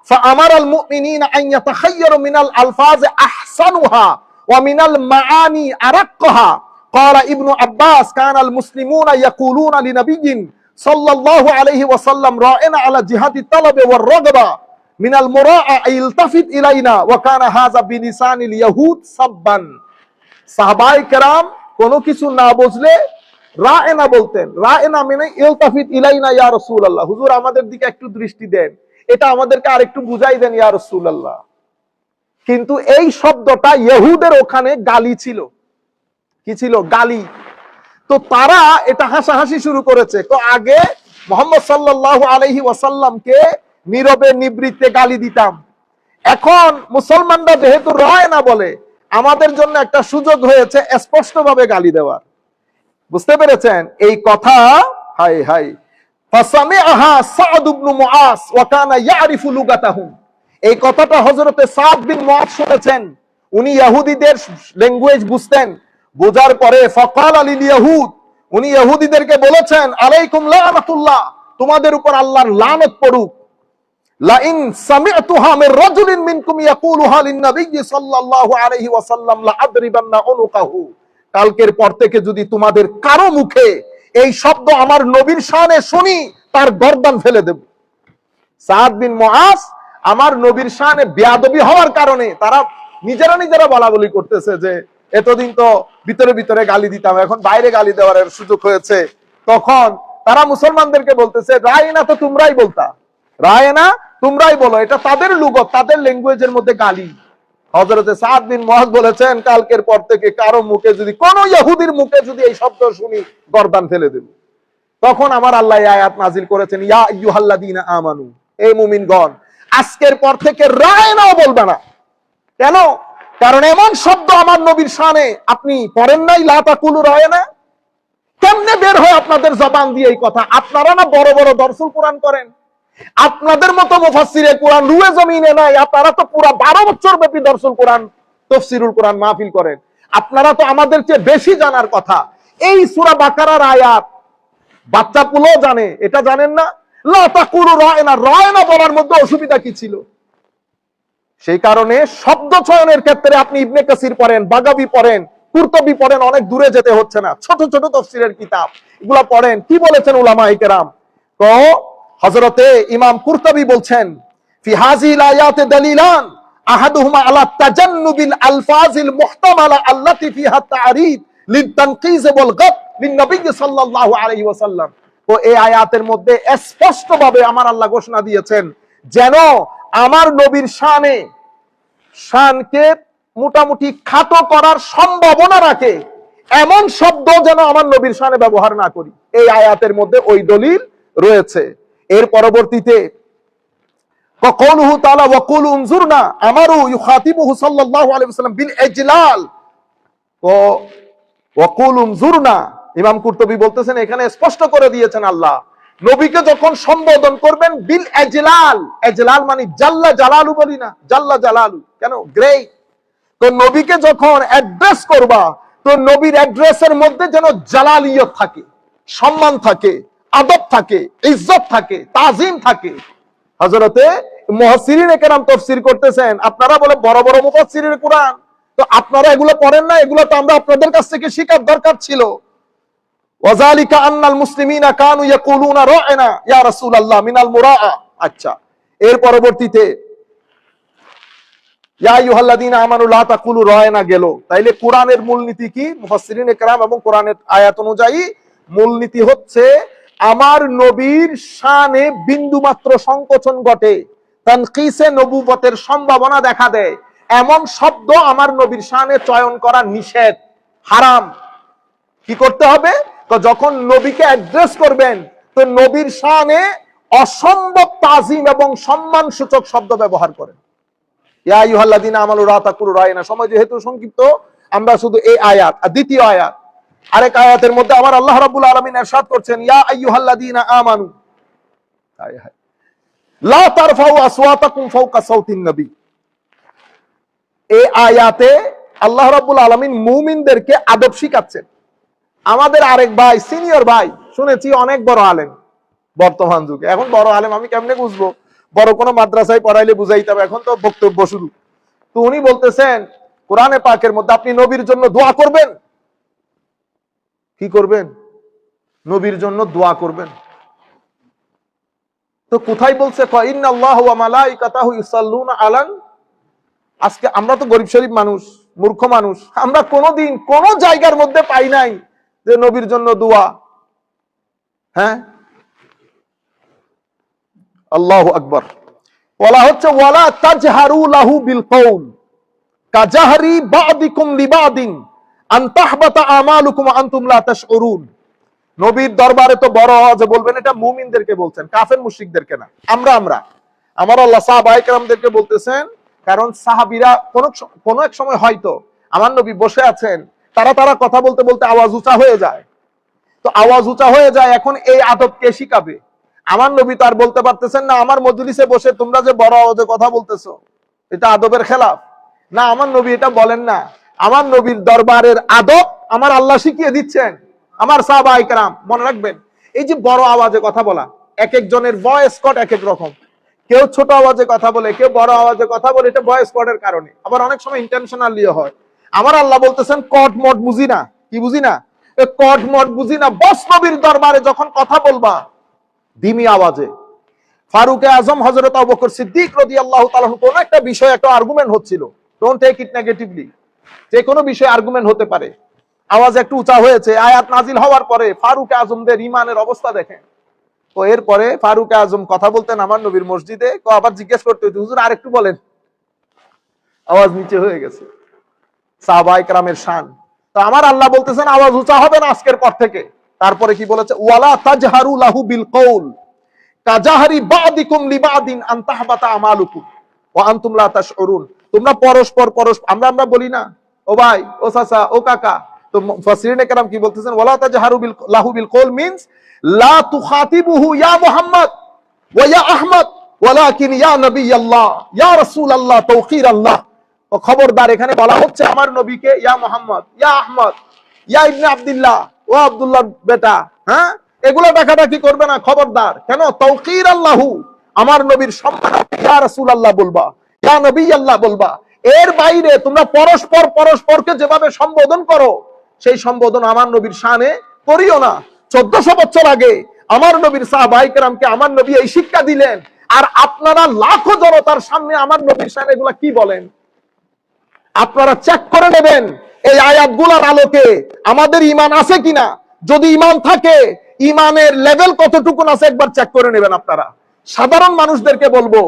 ফাআমারাল মুমিনিনা আন ইয়াতাখায়্যারু মিনাল আলফাজ আহসানুহা ওয়া মিনাল মাআনি আরাক্কাহা। ক্বালা ইবনু আব্বাস কানাল মুসলিমুনা ইয়াকুলুনা লিনাবিয়্যিন সাল্লাল্লাহু আলাইহি ওয়াসাল্লাম রা'না আলা জিহাদি তালাবে ওয়ার রাগবা মিনাল মুরাআ ইলতাফিত ইলাইনা ওয়া কানা হাযা বিলিসানিল ইয়াহুদ সাববান। সাহাবায়ে কেরাম কোনো কিছু না বুঝলে রা'না বলতেন। রা'না মানে ইলতাফিত ইলাইনা ইয়া রাসূলুল্লাহ, হুজুর আমাদের দিকে একটু দৃষ্টি দেন, এটা আমাদেরকে আরেকটু বুঝাই দেন ইয়া রাসূলুল্লাহ। কিন্তু এই শব্দটা ইহুদের ওখানে গালি ছিল। কি ছিল? গালি। তো তারা এটা হাসাহাসি শুরু করেছে। তো আগে মুহাম্মদ সাল্লাল্লাহু আলাইহি ওয়াসাল্লামকে নীরবে নিবৃত্তে গালি দিতাম, এখন মুসলমানরা যেহেতু রা'না বলে, আমাদের জন্য একটা সুযোগ হয়েছে স্পষ্টভাবে গালি দেওয়ার। বুঝতে পেরেছেন এই কথা? হাই হাই। ফাসামিআহা সাদ ইবনে মুআজ ওয়া কানা ইয়ারিফু লুগাতাহুম। এই কথাটা হযরতে সাদ বিন মুআজ শুনেছেন, উনি ইহুদিদের ল্যাঙ্গুয়েজ বুঝতেন। বোঝার পরে ফাকালা লিল ইয়াহুদ, উনি ইহুদিদেরকে বলেছেন, আলাইকুম লানাতুল্লাহ, তোমাদের উপর আল্লাহর লানত পড়ুক। লা ইন সামি'তুহা মির রাজুলিন মিনকুম ইয়াকুলুহা লিন-নাবিয়্যি সাল্লাল্লাহু আলাইহি ওয়াসাল্লাম লা আদরিবান্না উনুকাহু। কালকের পর থেকে যদি তোমাদের কারো মুখে এই শব্দ আমার নবীর শানে শুনি, তার গর্দান ফেলে দেব। সাদ বিন মুআজ আমার নবীর শানে বেয়াদবি হওয়ার কারণে তারা নিজেরা বলা বলি করতেছে যে এতদিন তো ভিতরে ভিতরে গালি দিতাম, এখন বাইরে গালি দেওয়ার সুযোগ হয়েছে। তখন তারা মুসলমানদেরকে বলতেছে, রা'না তো তোমরাই বলতা, রা'না তোমরাই বলো, এটা তাদের লুগত, তাদের ল্যাঙ্গুয়েজের মধ্যে গালি। হযরতে সাদ বিন মুআজ বলেছেন, কালকের পর থেকে কারো মুখে যদি, কোন ইহুদির মুখে যদি এই শব্দ শুনি, গর্দান ফেলে দেব। তখন আমার আল্লাহ আয়াত নাজিল করেছেন, ইয়া আইয়ুহাল্লাযীনা আমানু, এই মুমিনগণ, আজকের পর থেকে রা'নাও বলবে না। কেন? কারণ এমন শব্দ আমার নবীর শানে আপনি পড়েন নাই, লা তাকুলু রা'না। কেমনে বের হয় আপনাদের জবান দিয়ে এই কথা? আপনারা না বড় বড় দরসুল কোরআন করেন, আপনাদের মতো মুফাসসিরে কোরআন রুয়ে জমিনে নাই। আপনারা তো পুরা 12 বছর ব্যাপী দরসুল কোরআন, তাফসীরুল কোরআন মাহফিল করেন, আপনারা তো আমাদের চেয়ে বেশি জানার কথা। এই সূরা বাকারার আয়াত বাচ্চা পুলো জানে, এটা জানেন না? লা তাকুলু রা'না, রা'না বলার মধ্যে অসুবিধা কি ছিল? সেই কারণে শব্দ চয়নের ক্ষেত্রে আপনি ইবনে কাসির পড়েন, বাগাবি পড়েন, কুরতুবি পড়েন, অনেক দূরে যেতে হচ্ছে না। ছোট ছোট তাফসীরের কিতাব এগুলা পড়েন, কি বলেছেন উলামায়ে কেরাম। তো হযরতে ইমাম কুরতুবি বলছেন, ফি হাযিল আয়াতে দালিলান আহাদুহুমা আলা তাজান্নুবিল আলফাজিল মুহতামালা আল্লাতী ফিহা তা'রিদ লিতানকিজ ওয়াল গাদ লিন নবী সাল্লাল্লাহু আলাইহি ওয়াসাল্লাম। তো এই আয়াতের মধ্যে স্পষ্টভাবে আমার আল্লাহ ঘোষণা দিয়েছেন যেন আমার নবীর শানকে মোটামুটি খাটো করার সম্ভাবনা রাখে এমন শব্দ যেন আমার নবীর শানে ব্যবহার না করি। এই আয়াতের মধ্যে ওই দলিল রয়েছে। এর পরবর্তীতে কওলুহু তাআলা ওয়াকুল উনজুরনা আমারু ইউখাতিবুহু সাল্লাল্লাহু আলাইহি ওয়াসাল্লাম বিল ইজলাল। ও ওয়াকুল উনজুরনা, ইমাম কুরতুবী বলতেছেন এখানে স্পষ্ট করে দিয়েছেন আল্লাহ নবীকে যখন সম্বোধন করবেন বিল ইজলাল, ইজলাল মানে জাল্লা জালালু, বলি না জাল্লা জালালু, কেন গ্রেট। তো নবীকে যখন অ্যাড্রেস করবা, তো নবীর অ্যাড্রেসের মধ্যে যেন জালালিয়ত থাকে, সম্মান থাকে, আদব থাকে, ইজ্জত থাকে, তাজিম থাকে। হযরতে মুফাসসিরিনে কেরাম তাফসীর করতেছেন, আপনারা বলে বড় বড় মুফাসসিরিনে কোরআন, তো আপনারা এগুলো পড়েন না? এগুলো তো আমরা আপনাদের কাছ থেকে শেখার দরকার ছিল। ওয়াযালিকা আন্নাল মুসলিমিনা কানু ইয়াকুলুনা রা'না ইয়া রাসূলুল্লাহ মিনাল মুরাআ। আচ্ছা, এর পরবর্তীতে ইয়া আইয়ুহাল্লাযীনা আমানু লা তাকুলু রা'না গেল। তাইলে কোরআনের মূলনীতি কি? মুফাসসিরিনে কেরাম এবং কোরআনের আয়াত অনুযায়ী মূলনীতি হচ্ছে আমার নবীর শানে বিন্দুমাত্র সংকোচন ঘটে, তানকিসে নবুবতের সম্ভাবনা দেখা দেয় এমন শব্দ আমার নবীর শানে চয়ন করা নিষেধ, হারাম। কি করতে হবে? তো যখন নবীকে অ্যাড্রেস করবেন, তো নবীর শানে অসম্ভব তাজিম এবং সম্মান সূচক শব্দ ব্যবহার করেন। ইয়া আইয়ুহাল্লাযীনা আমানু লা তাকুলু রা'না। সময় যেহেতু সংক্ষিপ্ত, আমরা শুধু এই আয়াত আর দ্বিতীয় আয়াত, আরেক আয়াতের মধ্যে আমার আল্লাহ রাব্বুল আলামিন ইরশাদ করছেন, ইয়া আইয়ুহাল্লাযীনা আমানু লা তারফাউ আসওয়াতাকুম ফাওকা সাওতিন নবী। এই আয়াতে আল্লাহ রাব্বুল আলামিন মুমিনদেরকে আদব শিখাচ্ছেন। আমাদের আরেক ভাই, সিনিয়র ভাই, শুনেছি অনেক বড় আলেম বর্তমান যুগে। এখন বড় আলেম আমি কেমনে বুঝবো? বড় কোনো মাদ্রাসায় পড়াইলে বুঝাইতে হবে, এখন তো বক্তব্য শুরু। তো উনি বলতেছেন কোরআনে পাকের মধ্যে আপনি নবীর জন্য দোয়া করবেন। কি করবেন? নবীর জন্য দোয়া করবেন। তো কোথায় বলছে ইন্নাল্লাহু ওয়া মালাইকাতাহু ইউসাল্লুনা আলান। আজকে আমরা তো গরিব শরীফ মানুষ, মূর্খ মানুষ, আমরা কোনোদিন কোন জায়গার মধ্যে পাই নাই যে নবীর জন্য দোয়া। হ্যাঁ, আল্লাহু আকবার। বলা হচ্ছে ওয়ালা তাজহারু লাহু বিল কওল কাজাহরি বাদিকুম লিবাদিন আন তাহবাতা আমালুকুম ওয়া আনতুম লা তাশউরুন। নবীর দরবারে তো বড় আওয়াজে বলবেন, এটা মুমিনদেরকে বলছেন, কাফের মুশরিকদেরকে না। আমার আল্লাহ সাহাবায়ে কেরামদেরকে বলতেছেন, কারণ সাহাবীরা কোন এক সময় হয়তো আমার নবী বসে আছেন, তারা কথা বলতে বলতে আওয়াজ উঁচা হয়ে যায়। তো আওয়াজ উঁচা হয়ে যায়, এখন এই আদব কে শিখাবে? আমার নবী তো আর বলতে পারতেছেন না আমার মজলিসে বসে তোমরা যে বড় আওয়াজে কথা বলতেছো এটা আদবের খেলাফ। না, আমার নবী এটা বলেন না। আমার নবীর দরবারের আদব আমার আল্লাহ শিখিয়ে দিচ্ছেন। আমার সাহাবায়ে কেরাম মনে রাখবেন, এই যে বড় আওয়াজে কথা বলা, এক একজনের ভয়েস কট এক এক রকম। কেউ ছোট আওয়াজে কথা বলে, কেউ বড় আওয়াজে কথা বলে, এটা ভয়েস কটের কারণে। আবার অনেক সময় ইন্টেনশনালিও হয়। আমার আল্লাহ বলতেছেন কট মট বুঝি না। কি বুঝি না? কট মট বুঝি না। বস নবীর দরবারে যখন কথা বলবা ধিমি আওয়াজে। ফারুক আজম হযরত আবু বকর সিদ্দিক রাদিয়াল্লাহু তাআলা কোন একটা বিষয় একটা আর্গুমেন্ট হচ্ছিল, ডোন্ট টেক ইট নেগেটিভলি, যে কোনো বিষয়ে আর্গুমেন্ট হতে পারে, আওয়াজ একটু উঁচা হয়েছে, আয়াত নাজিল হওয়ার পরে ফারুক আজমদের ঈমানের অবস্থা দেখেন। তো এরপরে ফারুক আজম কথা বলতেন আমার নবীর মসজিদে, আবার জিজ্ঞেস করতে হইতো, হুজুর আরেকটু বলেন, আওয়াজ নিচে হয়ে গেছে। সাহাবায়ে কেরামের শান। তো আমার আল্লাহ বলতেছেন আওয়াজ উঁচা হবে না আজকের পর থেকে। তারপরে কি বলেছে? ওয়ালা তাজহারু লাহু বিল কওল কাজাহরি বাদিকুম লিবাদিন আন তাহবাতা আমালুকুম ওয়া আনতুম লা তাশউরুন। তোমরা পরস্পর আমরা বলি না, ও ভাই, ও চাচা, ও কাকা। তো মুফাসসিরিনে কেরাম কি বলতেছেন? ওয়ালা তাজহারু লাহু বিল কওল মিন্স লা তুখাতিবুহু ইয়া মুহাম্মদ ওয়া ইয়া আহমদ ওয়ালাকিন ইয়া নবিয়াল্লাহ ইয়া রাসূলুল্লাহ তাওকির আল্লাহ। ও খবরদার, এখানে বলা হচ্ছে আমার নবীকে ইয়া মুহাম্মদ, ইয়া আহমদ, ইয়া ইবনে আব্দুল্লাহ, ও আব্দুল্লাহর বেটা। হ্যাঁ, এগুলো ডাকাডাকি করবে না, খবরদার। কেন? তাওকির আল্লাহু, আমার নবীর সম্মান ইয়া রাসূলুল্লাহ বলবা। ইয়া নবী আল্লাহ বলবা। এর বাইরে তোমরা পরস্পর পরস্পরকে যেভাবে সম্বোধন করো, সেই সম্বোধন আমার নবীর শানে করিও না। 1400 বছর আগে আমার নবীর সাহাবায়ে কেরামকে আমার নবী এই শিক্ষা দিলেন, আর আপনারা লাখো জনতার সামনে আমার নবীর শানে এগুলা কি বলেন? আপনারা চেক করে নেবেন এই আয়াতগুলোর আলোকে আমাদের ঈমান আছে কিনা। যদি ঈমান থাকে, ঈমানের লেভেল কতটুকু আছে একবার চেক করে নেবেন আপনারা। সাধারণ মানুষদেরকে বলবো,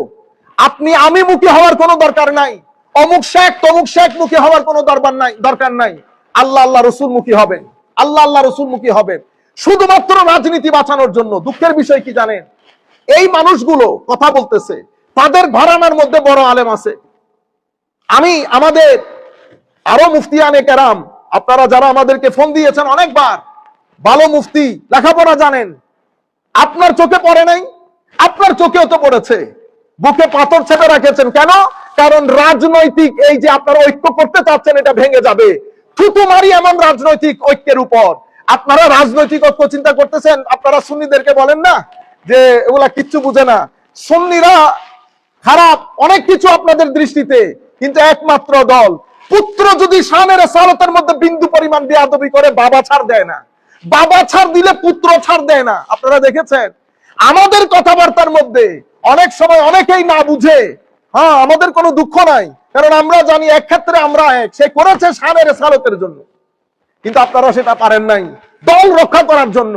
আপনি আমি মুখী হওয়ার কোনো দরকার নাই, অমুক শেখ তমুক শেখ মুখী হওয়ার কোনো দরকার নাই। আল্লাহ আল্লাহ রসুল মুখী হবেন, আল্লাহ আল্লাহ রসুল মুখী হবেন, শুধুমাত্র রাজনীতি বাঁচানোর জন্য। দুঃখের বিষয় কি জানেন, এই মানুষগুলো কথা বলতেছে, তাদের ঘরানার মধ্যে বড় আলেম আছে। আমি আমাদের আরো মুফতিয়ানে কেরাম, আপনারা যারা আমাদেরকে ফোন দিয়েছেন অনেকবার, ভালো মুফতি, লেখাপড়া জানেন, আপনার চোখে পড়ে নাই? আপনার চোখেও তো পড়েছে। বুকে পাথর ছেপে রাখেছেন কেন? কারণ রাজনৈতিক এই যে আপনারা ঐক্য করতে চাচ্ছেন, এটা ভেঙে যাবে। থুতু মারি এমন রাজনৈতিক ঐক্যের উপর আপনারা রাজনৈতিক ঐক্য চিন্তা করতেছেন। আপনারা সুন্নিদেরকে বলেন না যে এগুলা কিচ্ছু বুঝে না, সুন্নিরা খারাপ, অনেক কিছু আপনাদের দৃষ্টিতে, কিন্তু একমাত্র দল, পুত্র যদি শানের সালতের মধ্যে বিন্দু পরিমাণ বেয়াদবি করে, বাবা ছাড় দেয় না। বাবা ছাড় দিলে পুত্র ছাড় দেয় না। আপনারা দেখেছেন আমাদের কথাবার্তার মধ্যে অনেক সময় অনেকেই না বুঝে। হ্যাঁ, আমাদের কোনো দুঃখ নাই, কারণ আমরা জানি এক ক্ষেত্রে আমরা এক, সে করেছে শানের সালতের জন্য, কিন্তু আপনারা সেটা পারেন নাই দল রক্ষা করার জন্য।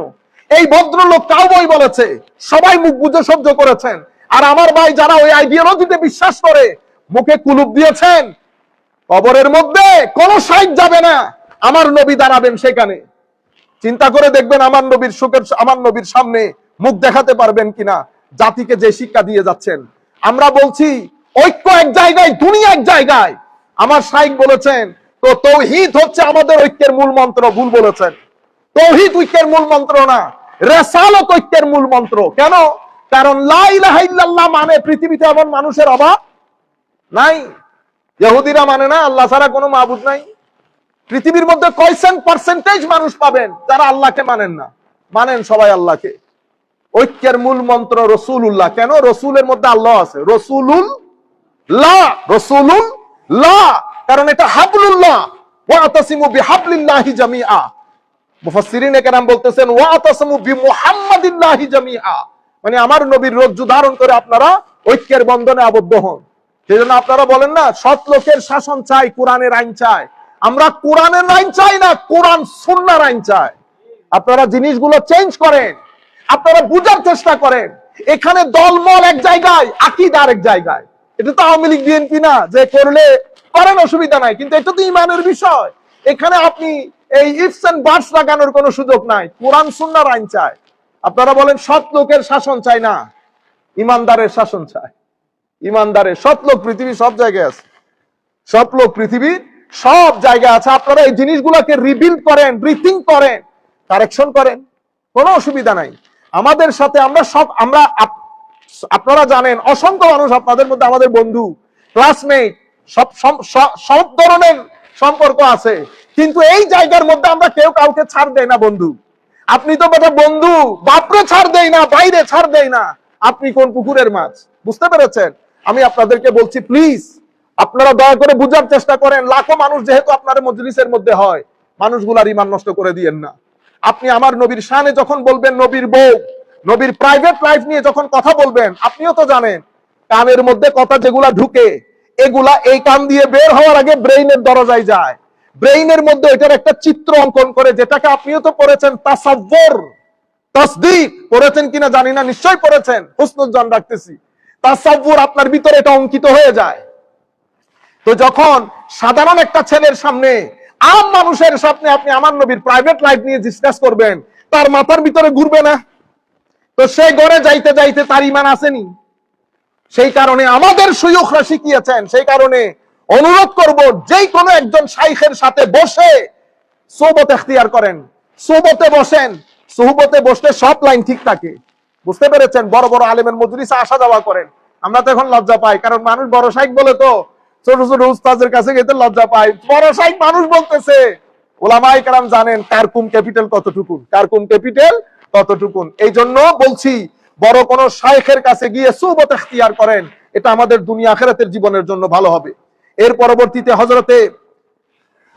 এই ভদ্রলোক কাউবয় বলেছে, সবাই মুখ বুঝে সহ্য করেছেন। আর আমার ভাই যারা ওই আইডিওলজিতে বিশ্বাস করে, মুখে কুলুপ দিয়েছেন। কবরের মধ্যে কোন সাইড যাবে না, আমার নবী দাঁড়াবেন সেখানে। চিন্তা করে দেখবেন আমার নবীর সুখের, আমার নবীর সামনে মুখ দেখাতে পারবেন কিনা। জাতিকে যে শিক্ষা দিয়ে যাচ্ছেন, আমরা বলছি ঐক্য এক জায়গায়, দুনিয়া এক জায়গায়। আমার শাইখ বলেছেন, তো তৌহিদ হচ্ছে আমাদের ঐক্যের মূল মন্ত্র। ভুল বলেছেন, তৌহিদ ঐক্যের মূল মন্ত্র না, রিসালাত ঐক্যের মূল মন্ত্র। কেন? কারণ লা ইলাহা ইল্লাল্লাহ মানে পৃথিবীতে এমন মানুষের অভাব নাই। ইহুদিরা মানে না আল্লাহ ছাড়া কোনো মাবুদ নাই। পৃথিবীর মধ্যে কয়সেন পার্সেন্টেজ মানুষ পাবেন যারা আল্লাহকে মানেন না? মানেন সবাই আল্লাহকে। ঐক্যের মূল মন্ত্র রসুলুল্লাহ। কেন? রসুলের মধ্যে আল্লাহ আছে। রসুলুল্লাহ, রসুলুল্লাহ, কারণ এটা হাবলুল্লাহ। ওয়াতাসিমু বিহাবলিল্লাহি জামিআ। মুফাসসিরিনে কেরাম বলতেছেন ওয়াতাসিমু বিমুহাম্মাদিল্লাহি জামিআ, মানে আমার নবীর রজ্জু ধারণ করে আপনারা ঐক্যের বন্ধনে আবদ্ধ হন। সেজন্য আপনারা বলেন না সৎ লোকের শাসন চাই, কোরআনের আইন চাই। আমরা কোরআনের আইন চাই না, কোরআন সুন্নাহর আইন চাই। আপনারা জিনিসগুলো চেঞ্জ করেন, আপনারা বুঝার চেষ্টা করেন। এখানে দলমল এক জায়গায়, আকীদা আরেক জায়গায়। এটা তো আওয়ামী লীগ বিএনপি না যে করলে করেন, অসুবিধা নাই, কিন্তু এটা তো ঈমানের বিষয়। এখানে আপনি এই ইফস এন্ড বাটস লাগানোর কোনো সুযোগ নাই। কোরআন সুন্নাহর আইন চাই। আপনারা বলেন সৎ লোকের শাসন চাই না, ইমানদারের শাসন চাই। ইমানদারের, সৎ লোক পৃথিবীর সব জায়গায় আছে, সৎ লোক পৃথিবীর সব জায়গায় আছে। আপনারা এই জিনিসগুলোকে রিবিল্ড করেন, রিথিঙ্ক করেন, কারেকশন করেন, কোনো অসুবিধা নাই। আমাদের সাথে আমরা আপনারা জানেন অসংখ্য মানুষ আপনাদের মধ্যে আমাদের বন্ধু, ক্লাসমেট, সব ধরনের সম্পর্ক আছে, কিন্তু এই জায়গার মধ্যে আমরা কেউ কাউকে ছাড় দেয় না। বন্ধু আপনি তো বেটা বন্ধু, বাপরে ছাড় দেয় না, বাইরে ছাড় দেয় না, আপনি কোন পুকুরের মাছ? বুঝতে পেরেছেন? আমি আপনাদেরকে বলছি, প্লিজ আপনারা দয়া করে বুঝার চেষ্টা করেন। লাখো মানুষ যেহেতু আপনার মজলিসের মধ্যে হয়, মানুষগুলার ঈমান নষ্ট করে দিয়েন না। আপনি আমার নবীর শানে যখন বলবেন, নবীর বউ, নবীর প্রাইভেট লাইফ নিয়ে যখন কথা বলবেন, আপনিও তো জানেন কানের মধ্যে কথা যেগুলা ঢুকে, এগুলা এই কান দিয়ে বের হওয়ার আগে ব্রেইনের দরজায় যায়। ব্রেইনের মধ্যে এটার একটা চিত্র অঙ্কন করে, যেটাকে আপনিও তো পড়েছেন, তাসাব্বুর, তাসদিক পড়েছেন কিনা জানি না, নিশ্চয়ই পড়েছেন, হুসনুজ্জান রাখতেছি। তাসাব্বুর আপনার ভিতরে এটা অঙ্কিত হয়ে যায়। তো যখন সাধারণ একটা ছেলের সামনে, আম মানুষের সামনে আপনি আমার নবীর প্রাইভেট লাইফ নিয়ে ডিসকাস করবেন, তার মাথার ভিতরে ঘুরবে না? তো সেই ঘরে যাইতে যাইতে তার ঈমান আসেনি। সেই কারণে আমাদের শাইখরা শিখিয়েছেন, সেই কারণে অনুরোধ করব, যেই কোনো একজন শাইখের সাথে বসে সোহবত এখতিয়ার করেন, সোহবতে বসেন। সোহবতে বসলে সব লাইন ঠিক থাকে। বুঝতে পেরেছেন? বড় বড় আলেমের মজলিসে আসা যাওয়া করেন। আমরা তো এখন লজ্জা পাই, কারণ মানুষ বড় শাইখ বলে তো ছোট ছোট উস্তাদের কাছে যেতে লজ্জা পাই। বড় শাইখ মানুষ বলতেছে, ওলামায়ে কেরাম জানেন কারকুম ক্যাপিটাল কতটুকুন, কারকুম ক্যাপিটাল কতটুকুন। এই জন্য বলছি, বড় কোন শাইখের কাছে গিয়ে সোহবত এখতিয়ার করেন, এটা আমাদের দুনিয়া আখিরাতের জীবনের জন্য ভালো হবে। এর পরবর্তীতে হযরতে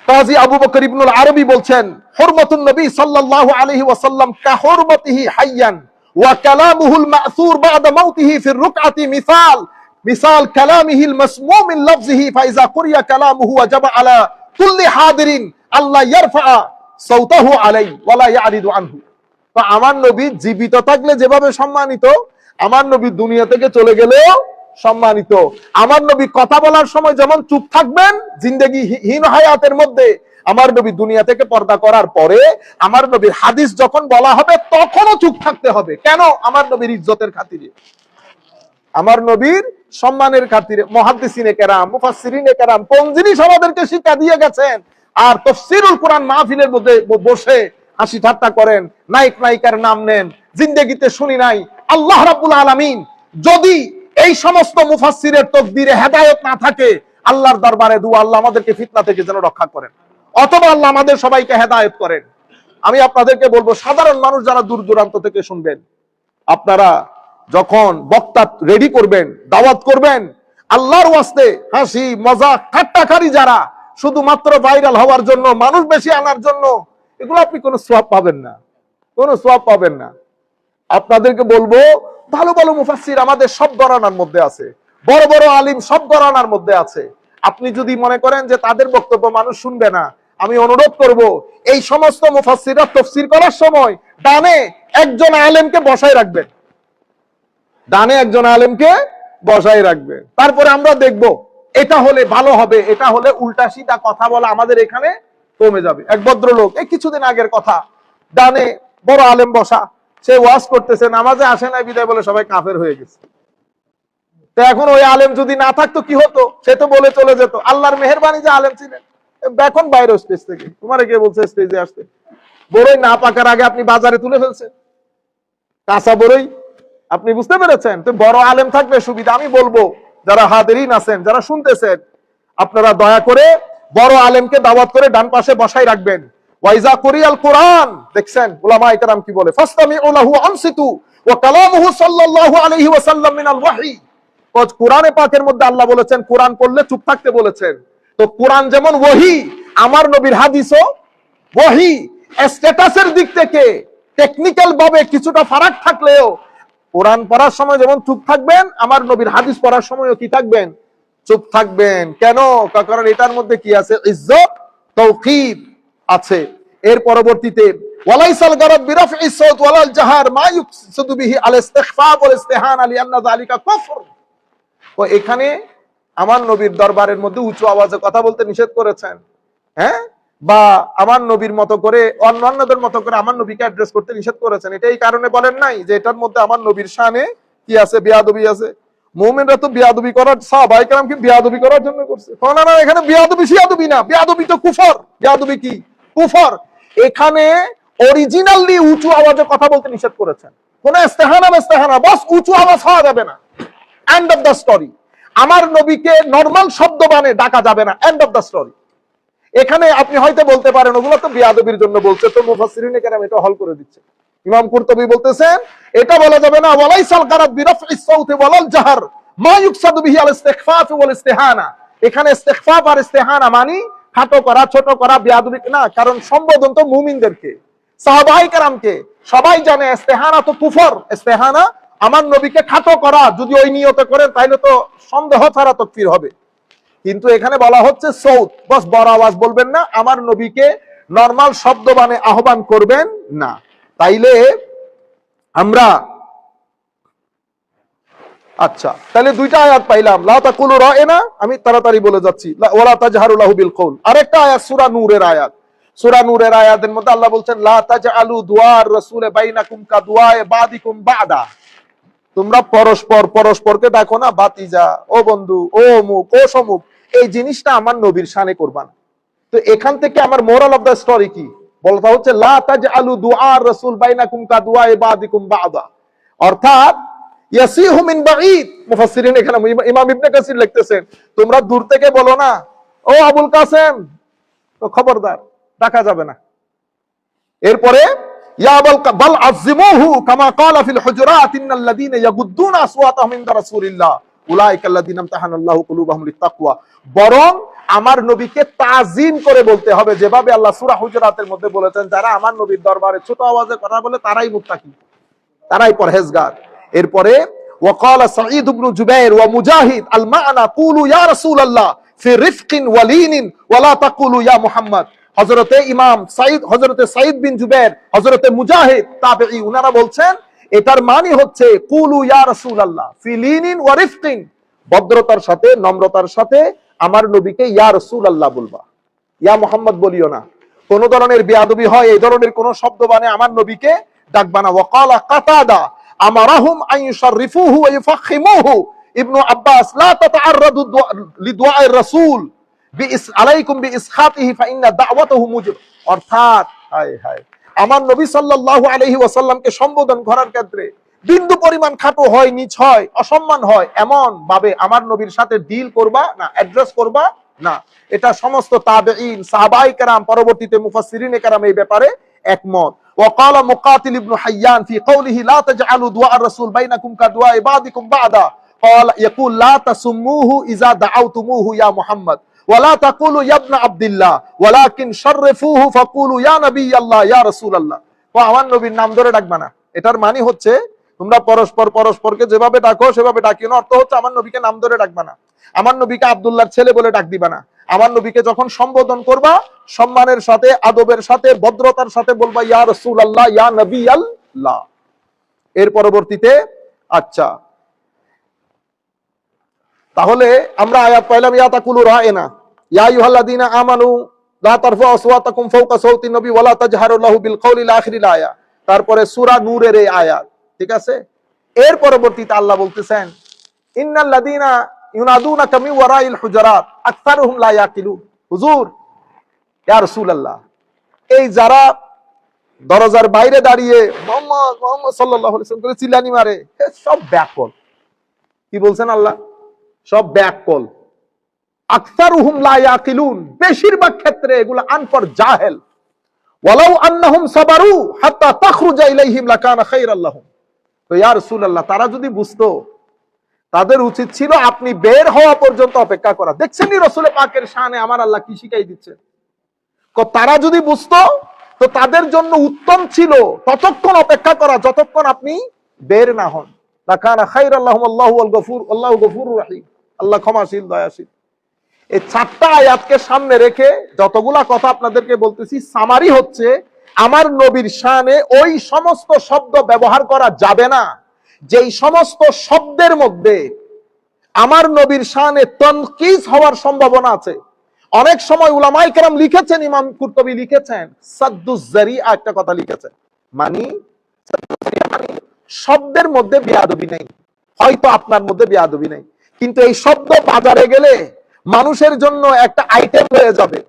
কাজী আবু বকর ইবনুল আরবি বলছেন, হুরমাতুন নবী সাল্লাল্লাহু আলাইহি ওয়াসাল্লাম কা হুরমাতিহি হাইয়ান ওয়া কালামুহুল মা'সুর বা'দা মাউতিহি ফির রুকআতি মিসাল কালামিহিল মাসমুম মিন লাফজিহি ফাইজা কুরিয়া কালামুহু ওয়াজাবা আলা কুল্লি হাদিরিন আল্লাহ ইয়ারফা সাউতাহু আলাইহি ওয়া লা ইয়ারিদু আনহু। তো আমার নবী জীবিত থাকলে যেভাবে সম্মানিত, আমার নবী দুনিয়া থেকে চলে গেলেও সম্মানিত। আমার নবী কথা বলার সময় যেমন চুপ থাকবেন জিন্দেগি হীন হায়াতের মধ্যে, আমার নবী দুনিয়া থেকে পর্দা করার পরে আমার নবীর হাদিস যখন বলা হবে তখনও চুপ থাকতে হবে। কেন? আমার নবীর ইজ্জতের খাতিরে, আমার নবীর সম্মানের খাতিরে। মুহাদ্দিসিনে কেরাম, মুফাসসিরিনে কেরাম কোন জিনিস আমাদেরকে শিক্ষা দিয়ে গেছেন, আর তাফসীরুল কোরআন মাহফিলের মধ্যে বসে হাসি ঠাট্টা করেন, নায়ক নায়িকার নাম নেন, জিন্দেগিতে শুনি নাই। আল্লাহ রাব্বুল আলামিন যদি এই সমস্ত মুফাসসিরের তাকদীরে হেদায়েত না থাকে, আল্লাহর দরবারে দুআ, আল্লাহ আমাদেরকে ফিতনা থেকে যেন রক্ষা করেন, অথবা আল্লাহ আমাদের সবাইকে হেদায়েত করেন। আমি আপনাদেরকে বলবো, সাধারণ মানুষ যারা দূর দূরান্ত থেকে শুনবেন, আপনারা যখন বক্তা রেডি করবেন, দাওয়াত করবেন, আল্লাহর ওয়াস্তে হাসি মজাক ঠাট্টাখারি যারা শুধুমাত্র ভাইরাল হওয়ার জন্য, মানুষ বেশি আনার জন্য, এগুলো আপনি কোনো সওয়াব পাবেন না, কোনো সওয়াব পাবেন না। আপনাদেরকে বলবো, ভালো ভালো মুফাসসির আমাদের সব ঘরানার মধ্যে আছে, বড় বড় আলিম সব ঘরানার মধ্যে আছে। আপনি যদি মনে করেন যে তাদের বক্তব্য মানুষ শুনবে না, আমি অনুরোধ করব এই সমস্ত মুফাসসিররা তাফসীর করার সময় ডানে একজন আলেমকে বসায় রাখবেন, ডানে একজন আলেমকে বসায় রাখবেন। তারপরে আমরা দেখব এটা হলে ভালো হবে, এটা হলে উল্টা সিধা কথা বলা আমাদের এখানে কমে যাবে। এক ভদ্রলোক, এই কিছুদিন আগের কথা, ডানে বড় আলেম বসা, সে ওয়াজ করতেছে, নামাজে আসে না বিদায় বলে সবাই কাফের হয়ে গেছে। তো এখন ওই আলেম যদি না থাকতো কি হতো? সে তো বলে চলে যেত। আল্লাহর মেহেরবানি যে আলেম ছিলেন, এখন বাইরে স্টেজ থেকে, তোমার কে বলছে স্টেজে আসতে? বড়ই না পাকার আগে আপনি বাজারে তুলে ফেলছেন, কাঁচা বড়ই। আপনি বুঝতে পেরেছেন? তো বড় আলেম থাকবে সুবিধা। আমি বলবো যারা হাদিরিন আছেন, যারা শুনতেছেন, আপনারা দয়া করে বড় আলেমকে দাওয়াত করে ডান পাশে বসাই রাখবেন। ওয়াইজা কুরিয়াল কোরআন, দেখছেন উলামায়ে কেরাম কি বলে, ফাসতামিউ লাহু আনসিতু ওয়া কালামুহু সাল্লাল্লাহু আলাইহি ওয়াসাল্লাম মিনাল ওয়াহী। কোরআনে পাকের মধ্যে আল্লাহ বলেছেন কোরআন পড়লে চুপ থাকতে বলেছেন। তো কোরআন যেমন ওহী, আমার নবীর হাদিসও ওহী। স্ট্যাটাসের দিক থেকে টেকনিক্যাল ভাবে কিছুটা ফারাক থাকলেও কোরআন পড়ার সময় যেমন চুপ থাকবেন, আমার নবীর হাদিস পড়ার সময়ও কি থাকবেন? চুপ থাকবেন। কেন? কারণ এটার মধ্যে কি আছে? ইজ্জত, তাওকীর আছে। এর পরবর্তীতে ওয়ালাইসাল গারাদ বিরাফইস সাউত ওয়ালাল জাহার মা ইউকসিদু বিহি আল ইস্তিগফার ওয়াল ইস্তিহানা লিআন্না যালিকা কুফর। তো এখানে আমার নবীর দরবারের মধ্যে উঁচু আওয়াজে কথা বলতে নিষেধ করেছেন, হ্যাঁ, বা আমার নবীর মতো করে অন্যান্যদের মতো করে আমার নবীকে অ্যাড্রেস করতে নিষেধ করেছেন। এটা এই কারণে বলেন নাই যে এটার মধ্যে আমার নবীর শানে কি আছে? বেয়াদবি আছে। মুমিনরা তো বেয়াদবি করার, সাহাবায়ে কেরাম কি বেয়াদবি করার জন্য করছে? না না, এখানে বেয়াদবি শিয়াদবি না, বেয়াদবি তো কুফর। বেয়াদবি কি? কুফর। এখানে অরিজিনালি উঁচু আওয়াজে কথা বলতে নিষেধ করেছেন। কোন ইস্তেহানা বস উঁচু আওয়াজ হওয়া যাবে না, এন্ড অফ দ্য স্টোরি। আমার নবীকে নরমাল শব্দ বানে ডাকা যাবে না, এন্ড অফ দ্য স্টোরি। এখানে আপনি হয়তো বলতে পারেন ওগুলো তো বেয়াদবির জন্য বলছে, তো মুফাসসিরিনে কেরাম এটা হল করে দিচ্ছে। ইমাম কুরতুবী বলতেছেন এটা বলা যাবে না, ওয়ালাইসাল গারাদ বিরাফইস সাউতি ওয়ালাল জাহর মা ইউকসাদু বিহি আল ইস্তিগফাফ ওয়াল ইস্তিহানা। এখানে ইস্তিগফাফ আর ইস্তিহানা মানে খাটো করা, ছোট করা, বেয়াদবি না। কারণ সম্বোধন তো মুমিনদেরকে, সাহাবায়ে কেরামকে। সবাই জানে ইস্তিহানা তো কুফর। ইস্তিহানা আমার নবীকে খাটো করা, যদি ওই নিয়তে করেন তাহলে তো সন্দেহ ছাড়া তাকফীর হবে। কিন্তু এখানে বলা হচ্ছে সৌত, বস বড় আওয়াজ বলবেন না, আমার নবীকে নরমাল শব্দ বানে আহ্বান করবেন না। তাইলে আমরা আচ্ছা, তাহলে দুইটা আয়াত পাইলাম। লা তাকুলু রায়না, আমি তাড়াতাড়ি বলে যাচ্ছি, ওয়ালা তাজহারু লাহু বিল কওল। আরেকটা আয়াত সূরা নূরের আয়াত, সূরা নূরের আয়াতের মধ্যে আল্লাহ বলছেন লা তাজআলু দুআর রাসূল বাইনাকুম কা দুআয়ে বাদিকুম বাদা। তোমরা পরস্পরকে দেখো না ভাতিজা, ও বন্ধু, ও অমুক, ও সমুক, এই জিনিসটা আমার নবীর শানে করবা না। তো এখান থেকে আমার মোরাল অফ দ্য স্টোরি কি? বলতে হচ্ছে লা তাজআলু দুআর রাসূল বাইনাকুম কা দুআয়ে বাদিকুম বাদা, অর্থাৎ ইয়াসিহু মিন বাঈদ। মুফাসসিরিন এখানে ইমাম ইবনে কাসির লিখতেছেন তোমরা দূর থেকে বলো না, ও আবুল কাসেম, তো খবরদার, ডাকা যাবে না। এরপরে ইয়া বাল আযিমুহু কামা ক্বালা ফিল হুজুরাত ইন্নাল্লাযীনা ইয়াগুদ্দুনা আসওয়াতাহুম ইনদা রাসূলিল্লাহ উলাইকাল্লাযিনা ইমতাহানাল্লাহু কুলুবাহুম লিত্তাকওয়া। বরং আমার নবীকে তাজিম করে বলতে হবে, যেভাবে আল্লাহ সূরা হুজুরাতের মধ্যে বলেছেন, যারা আমার নবীর দরবারে ছোট আওয়াজে কথা বলে তারাই মুত্তাকি, তারাই পরহেজগার। এরপরে ওয়াকালা সাঈদ ইবনে জুবাইর ওয়া মুজাহিদ আল মা'না কুলু ইয়া রাসূলুল্লাহ ফি রিফকিন ওয়া লিনিন ওয়া লা তাকুলু ইয়া মুহাম্মদ। হযরতে ইমাম সাঈদ, হযরতে সাঈদ বিন জুবাইর, হযরতে মুজাহিদ তাবেঈ, উনারা বলছেন এটার মানে হচ্ছে কুলু ইয়া রাসূলুল্লাহ ফি লিনিন ওয়া রিফকিন, ভদ্রতার সাথে নম্রতার সাথে আমার নবীকে ইয়া রাসূলুল্লাহ বলবা, ইয়া মুহাম্মদ বলিও না। কোন ধরনের বেয়াদবি হয় এই ধরনের কোন শব্দ বানে আমার নবীকে ডাকবা না। ওয়াকালা কাতাদা আমারাহুম আন ইউশাররিফুহু ওয়া ইউফখিমুহু। ইবনু আব্বাস লা তাতাআররাদু লিদুআইর রাসূল আলাইকুম বিইসখাতিহি ফাইন্না দাওয়াতাহু মুজিব। অর্থাৎ হায় হায়, আমার নবী সাল্লাল্লাহু আলাইহি ওয়াসাল্লামকে সম্বোধন করার ক্ষেত্রে বিন্দু পরিমাণ খাটো হয়, নিচ হয়, অসম্মান হয়, এমন ভাবে আমার নবীর সাথে ডিল করবা না, অ্যাড্রেস করবা না। এটা সমস্ত তাবেঈন, সাহাবায়ে কেরাম, পরবর্তীতে মুফাসসিরিনে কেরাম এই ব্যাপারে একমত। وقال مقاتل ابن حيان في قوله لا تجعلوا دعاء الرسول بينكم كدعاء بعضكم بعضا قال يقول لا تسموه اذا دعوتموه يا محمد ولا تقولوا يا ابن عبد الله ولكن شرفوه فقولوا يا نبي الله يا رسول الله। তো আমার নবীর নাম ধরে ডাকবা না, এটার মানে হচ্ছে তোমরা পরস্পরকে যেভাবে ডাকো সেভাবে ডাকিও না। অর্থ হচ্ছে আমার নবীকে নাম ধরে ডাকবা না, আমার নবীকে আব্দুল্লাহর ছেলে বলে ডাক দিবা না। আমার নবীকে যখন সম্বোধন করবা সম্মানের সাথে, আদবের সাথে, ভদ্রতার সাথে বলবা ইয়া রাসূলুল্লাহ, ইয়া নবী আল্লাহ। এর পরবর্তীতে আচ্ছা, তাহলে আমরা আয়াত পাইলাম ইয়া তাকুলু রায়না ইয়া আইয়ুহাল্লাযীনা আমানু লা তারফাউ আসওয়াতাকুম ফাওকা সাওতিন নবী ওয়া লা তাজহারু লাহু বিল কওলি ইলা আখিরিল আয়াত। তারপরে সূরা নূরের এই আয়াত, ঠিক আছে। এর পরবর্তীতে আল্লাহ বলতেছেন ইন্নাল্লাযীনা ইউনাদুনাকা মিন ওয়ারাইল হুজুরাত আকসারুহুম লা ইয়াকিলুন। হুজুর, ইয়া রাসূলুল্লাহ, এই যারা দরজার বাইরে দাঁড়িয়ে মুহাম্মদ মুহাম্মদ সাল্লাল্লাহু আলাইহি ওয়াসাল্লাম করে চিল্লানি মারে, সব ব্যাকল। কি বলছেন আল্লাহ? সব ব্যাকল। আকসারুহুম লা ইয়াকিলুন, বেশিরভাগ ক্ষেত্রে এগুলো আনপড়, জাহেল। ওয়ালাউ আন্নাহুম সাবারু হাত্তা তাখরুজা ইলাইহিম লাকানা খায়রাল লাহুম। তো ইয়া রাসূলুল্লাহ, তারা যদি বুঝতো, তাদের উচিত ছিল আপনি বের হওয়া পর্যন্ত অপেক্ষা করা। দেখছেন রাসূল পাকের শানে আমার আল্লাহ কি শিখাই দিচ্ছে। তারা যদি বুঝতো তো তাদের জন্য উত্তম ছিল ততক্ষণ অপেক্ষা করা যতক্ষণ আপনি বের না হন। লাকানা খায়রাল লাহুম আল্লাহুল গফুর, আল্লাহু গফুরুর রহিম, আল্লাহ ক্ষমাশীল, দয়াশীল। এই চারটা আয়াতকে সামনে রেখে যতগুলা কথা আপনাদেরকে বলতেছি, সামারি হচ্ছে আমার নবীর শানে ওই সমস্ত শব্দ ব্যবহার করা যাবে না যেই সমস্ত শব্দের মধ্যে আমার নবীর শানে তানকিস হওয়ার সম্ভাবনা আছে। অনেক সময় উলামায়ে কেরাম লিখেছেন, ইমাম কুরতুবী লিখেছেন সাদ্দুজ যারিআ একটা কথা লিখেছেন, মানে শব্দের মধ্যে বেয়াদবি নেই, হয়তো আপনার মধ্যে বেয়াদবি নেই, কিন্তু এই শব্দ বাজারে গেলে মানুষের জন্য একটা আইটেম হয়ে যাবে,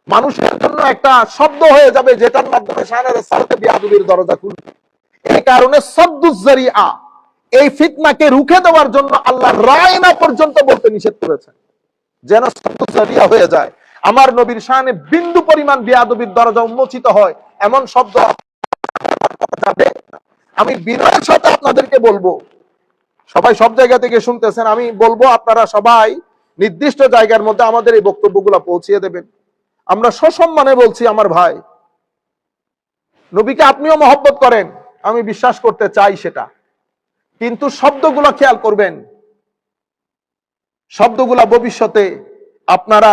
মানুষের জন্য একটা শব্দ হয়ে যাবে যেটার মাধ্যমে শানে রাসূলকে বেয়াদবির দরজা খুলবে। এই কারণে সাদ্দুজ যারিআ, এই ফিতনাকে রুখে দেওয়ার জন্য আল্লাহ রায়না পর্যন্ত বলতে নিষেধ করেছেন, যেন সাদ্দুজ যারিআ হয়ে যায়। আমার নবীর শানে বিন্দু পরিমাণ বেয়াদবির দরজা উন্মোচিত হয় এমন শব্দ যাবে। আমি বিনয়ের সাথে আপনাদেরকে বলবো, সবাই সব জায়গা থেকে শুনতেছেন, আমি বলবো আপনারা সবাই নির্দিষ্ট জায়গার মধ্যে আমাদের এই বক্তব্যগুলো পৌঁছিয়ে দেবেন। আমরা সসম্মানে বলছি, আমার ভাই, নবীকে আপনিও মহব্বত করেন, আমি বিশ্বাস করতে চাই সেটা, কিন্তু শব্দগুলো খেয়াল করবেন। শব্দগুলা ভবিষ্যতে আপনারা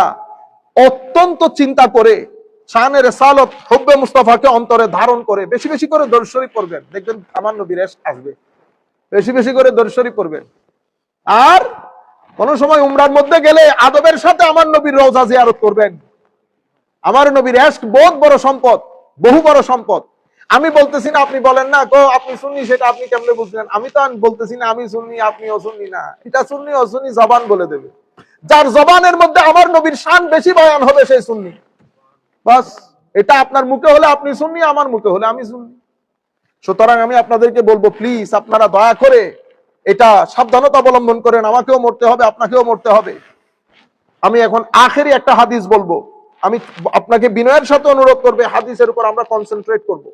অত্যন্ত চিন্তা করে শানে রিসালাত হুব্বে মুস্তাফাকে অন্তরে ধারণ করে বেশি বেশি করে দরুদ শরীফ পড়বেন, দেখবেন আমার নবীর ইশক আসবে। বেশি বেশি করে দরুদ শরীফ পড়বেন। আর কোন সময় উমরার মধ্যে গেলে আদবের সাথে আমার নবীর রওজা জিয়ারত করবেন। আমার নবীর ইশক বহুত বড় সম্পদ, বহু বড় সম্পদ। আমি বলতেছি না আপনি বলেন না গো আপনি সুন্নি, সেটা আপনি কেমনে বুঝলেন? আমি তো বলতেছি না আমি সুন্নি আপনিও সুন্নি না, এটা সুন্নি অসুন্নি জবান বলে দেবে। যার জবানের মধ্যে আমার নবীর শান বেশি বয়ান হবে সেই সুন্নি। বাস, এটা আপনার মুখে হলে আপনি সুন্নি, আমার মুখে হলে আমি সুন্নি। সুতরাং আমি আপনাদেরকে বলবো, প্লিজ আপনারা দয়া করে এটা সাবধানতা অবলম্বন করেন। আমাকেও মরতে হবে, আপনাকেও মরতে হবে। আমি এখন আখেরি একটা হাদিস বলবো, আমি আপনাকে বিনয়ের সাথে অনুরোধ করবে হাদিসের উপর আমরা কনসেন্ট্রেট করব।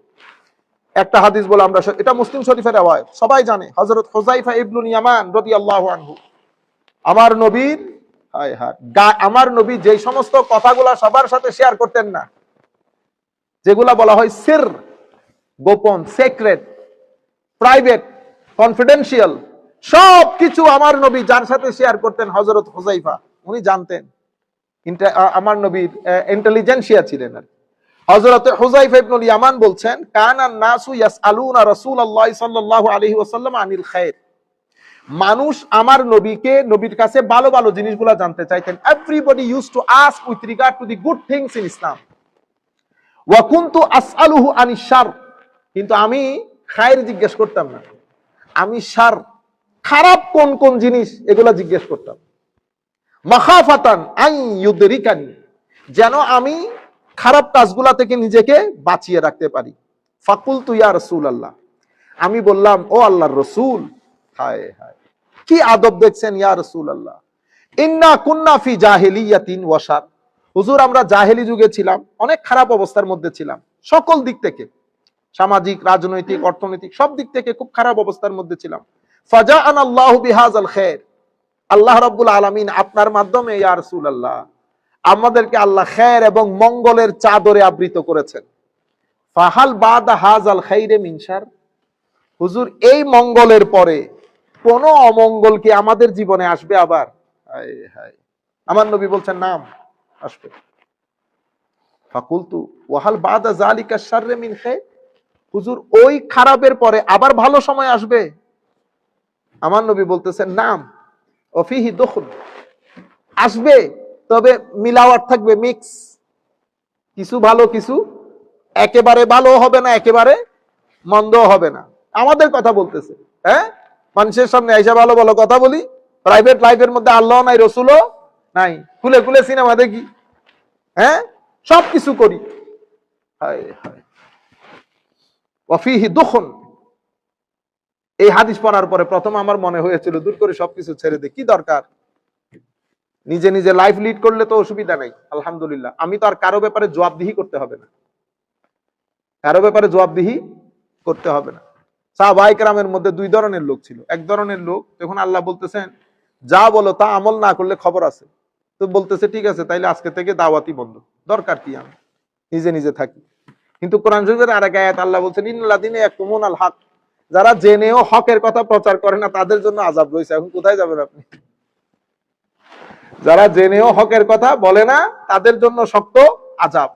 একটা হাদিস বলে আমরা, এটা মুসলিম শরীফের রিওয়ায়াত, সবাই জানে, হযরত হুযায়ফা ইবনে ইয়ামান রাদিয়াল্লাহু আনহু আমার নবীর হায় হায় আমার নবী যে সমস্ত কথাগুলা সবার সাথে শেয়ার করতেন না, যেগুলা বলা হয় সির, গোপন, সিক্রেট, প্রাইভেট, কনফিডেন্সিয়াল, সব কিছু আমার নবী যার সাথে শেয়ার করতেন হযরত হুযাইফা, উনি জানতেন। আমার নবীর ইন্টেলিজেন্সিয়া ছিলেন। হযরত হুযাইফা ইবনুল ইয়ামান বলছেন, কানান নাসু ইয়াসআলুনা রাসূলুল্লাহ সাল্লাল্লাহু আলাইহি ওয়াসাল্লাম আনিল খায়র। মানুষ আমার নবীকে, নবীর কাছে ভালো ভালো জিনিসগুলো জানতে চাইতেন। Everybody used to ask with regard to the good things in Islam. ওয়া কুনতু আসআলুহু আনিশ শার, কিন্তু আমি খায়ের জিজ্ঞেস করতাম না, আমি শার, খারাপ কোন কোন জিনিস এগুলা জিজ্ঞেস করতাম। মাখাফাতান আন ইউদরিকানি, যেন আমি খারাপ কাজগুলা থেকে নিজেকে বাঁচিয়ে রাখতে পারি। ফাকুলতু ইয়া রাসূলুল্লাহ, আমি বললাম ও আল্লাহর রাসূল, হায় হায় কি আদব দেখছেন, ইয়া রাসূলুল্লাহ, ইন্না কুন্না ফি জাহিলিয়াতিন ওয়া শার, হুজুর আমরা জাহেলি যুগে ছিলাম, অনেক খারাপ অবস্থার মধ্যে ছিলাম, সকল দিক থেকে, সামাজিক, রাজনৈতিক, অর্থনৈতিক সব দিক থেকে খুব খারাপ অবস্থার মধ্যে ছিলাম। ফাজাআনা আল্লাহু বিহাযাল খায়র, আল্লাহ রাব্বুল আলামিন আপনার মাধ্যমে ইয়া রাসূলুল্লাহ আমাদেরকে আল্লাহ খায়র এবং মঙ্গলের চাদরে আবৃত করেছেন। ফাহাল বাদা হাযাল খায়রে মিন শার, হুজুর এই মঙ্গলের পরে কোন অমঙ্গল কি আমাদের জীবনে আসবে আবার? হায় হায়, আমার নবী বলছেন নাম আসবে। ফাকুলতু ওয়াহাল বাদা যালিকা শাররে মিন খায়র, হুজুর ওই খারাপের পরে আবার ভালো সময় আসবে? আমার নবী বলতেছেন নাম, ওফিহি দুখুল, আসবে, তবে মিলাওয়াট থাকবে, মিক্স, কিছু ভালো কিছু, একেবারে ভালো হবে না, একেবারে মন্দ হবে না। আমাদের কথা বলতেছে, হ্যাঁ, মানুষের সামনে আইসা ভালো ভালো কথা বলি, প্রাইভেট লাইফের মধ্যে আল্লাহ নাই, রসুলও নাই, খুলে খুলে সিনেমা দেখি, হ্যাঁ, সবকিছু করি, হায় হায়, ওয়াফিহি দুখুন। এই হাদিস পড়ার পরে প্রথম আমার মনে হয়েছিল দূর করে সবকিছু ছেড়ে দে, কি দরকার, নিজে নিজে লাইফ লিড করলে তো অসুবিধা নাই, আলহামদুলিল্লাহ, আমি তো আর কারো ব্যাপারে জবাবদিহি করতে হবে না, কারো ব্যাপারে জবাবদিহি করতে হবে না। সাহাবায়ে কেরামের মধ্যে দুই ধরনের লোক ছিল। এক ধরনের লোক, যখন আল্লাহ বলতেছেন যা বলো তা আমল না করলে খবর আছে, তো বলতেছে ঠিক আছে তাইলে আজকে থেকে দাওয়াতি বন্ধ, দরকার কি, আমি নিজে নিজে থাকি। কিন্তু কোরআন শরীফের আরেক আয়াত আল্লাহ বলছেন ইন্নাল্লাযীনা ইয়াকতুমুনাল হক, যারা জেনেও হকের কথা প্রচার করে না তাদের জন্য আযাব রয়েছে। এখন কোথায় যাবেন আপনি? যারা জেনেও হকের কথা বলে না তাদের জন্য শক্ত আযাব,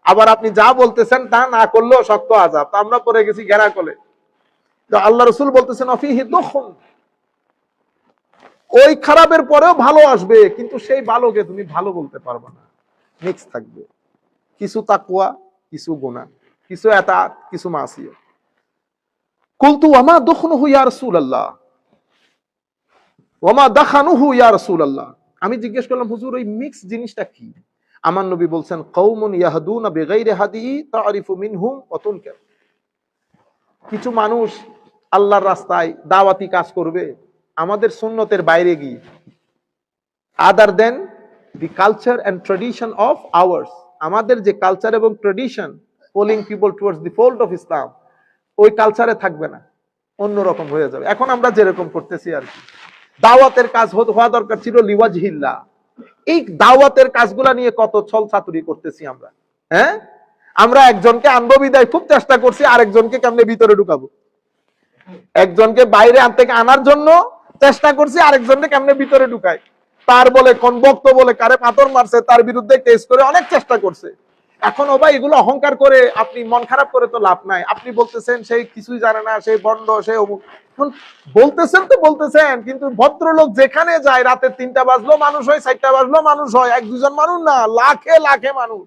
আবার আপনি যা বলতেছেন তা না করলেও শক্ত আযাব। আমরা পড়ে গেছি ঘেরা কলে। তো আল্লাহ রাসূল বলতেছেন অফিহি দুখুন, ওই খারাপের পরেও ভালো আসবে, কিন্তু সেই ভালোকে তুমি ভালো বলতে পারবে না, মিক্স থাকবে, কিছু তাকওয়া, কিছু গুনাহ, কিছু ইতাআত, কিছু মাসিয়াত। কুলতু ওয়ামা দুখনুহু ইয়া রাসূলুল্লাহ, ওয়ামা দাখানুহু ইয়া রাসূলুল্লাহ, আমি জিজ্ঞেস করলাম হুজুর ওই মিক্স জিনিসটা কি? আমার নবী বলছেন কওমুন ইয়াহদুনা বিগাইরি হাদি তারিফু মিনহুম ওয়া তুনকার, কিছু মানুষ আল্লাহর রাস্তায় দাওয়াতি কাজ করবে আমাদের সুন্নতের বাইরে গিয়ে, other then the culture and tradition of ours, আমাদের যে কালচার এবং tradition, pulling people towards the fold of Islam, ওই কালচারে থাকবে না, অন্যরকম হয়ে যাবে। এখন আমরা যেরকম করতেছি আর কি, দাওয়াতের কাজ হওয়া দরকার ছিল লিওয়াজহিল্লাহ, এই দাওয়াতের কাজগুলা নিয়ে কত ছল ছাতুরি করতেছি আমরা, হ্যাঁ, আমরা একজনকে আনবো বিদায় খুব চেষ্টা করছি, আরেকজনকে কেমনে ভিতরে ঢুকাবো, একজনকে বাইরে থেকে আনার জন্য চেষ্টা করছি, আরেকজনকে কেমনে ভিতরে ঢুকায়, তার বলে কোন বক্ত বলে কারে পাথর মারছে তার বিরুদ্ধে কেস করে অনেক চেষ্টা করছে। এখন ও ভাই এগুলো অহংকার করে আপনি মন খারাপ করে তো লাভ নাই, আপনি বলতেছেন সেই কিছুই জানে না, সেই বন্ড, সেই অমুক, বলতেছেন তো বলতেছেন, কিন্তু ভদ্রলোক যেখানে যায় রাতে 3টা বাজলো মানুষ হয়, 4টা বাজলো মানুষ হয়, 1-2 জন মানুষ না, লাখে লাখে মানুষ।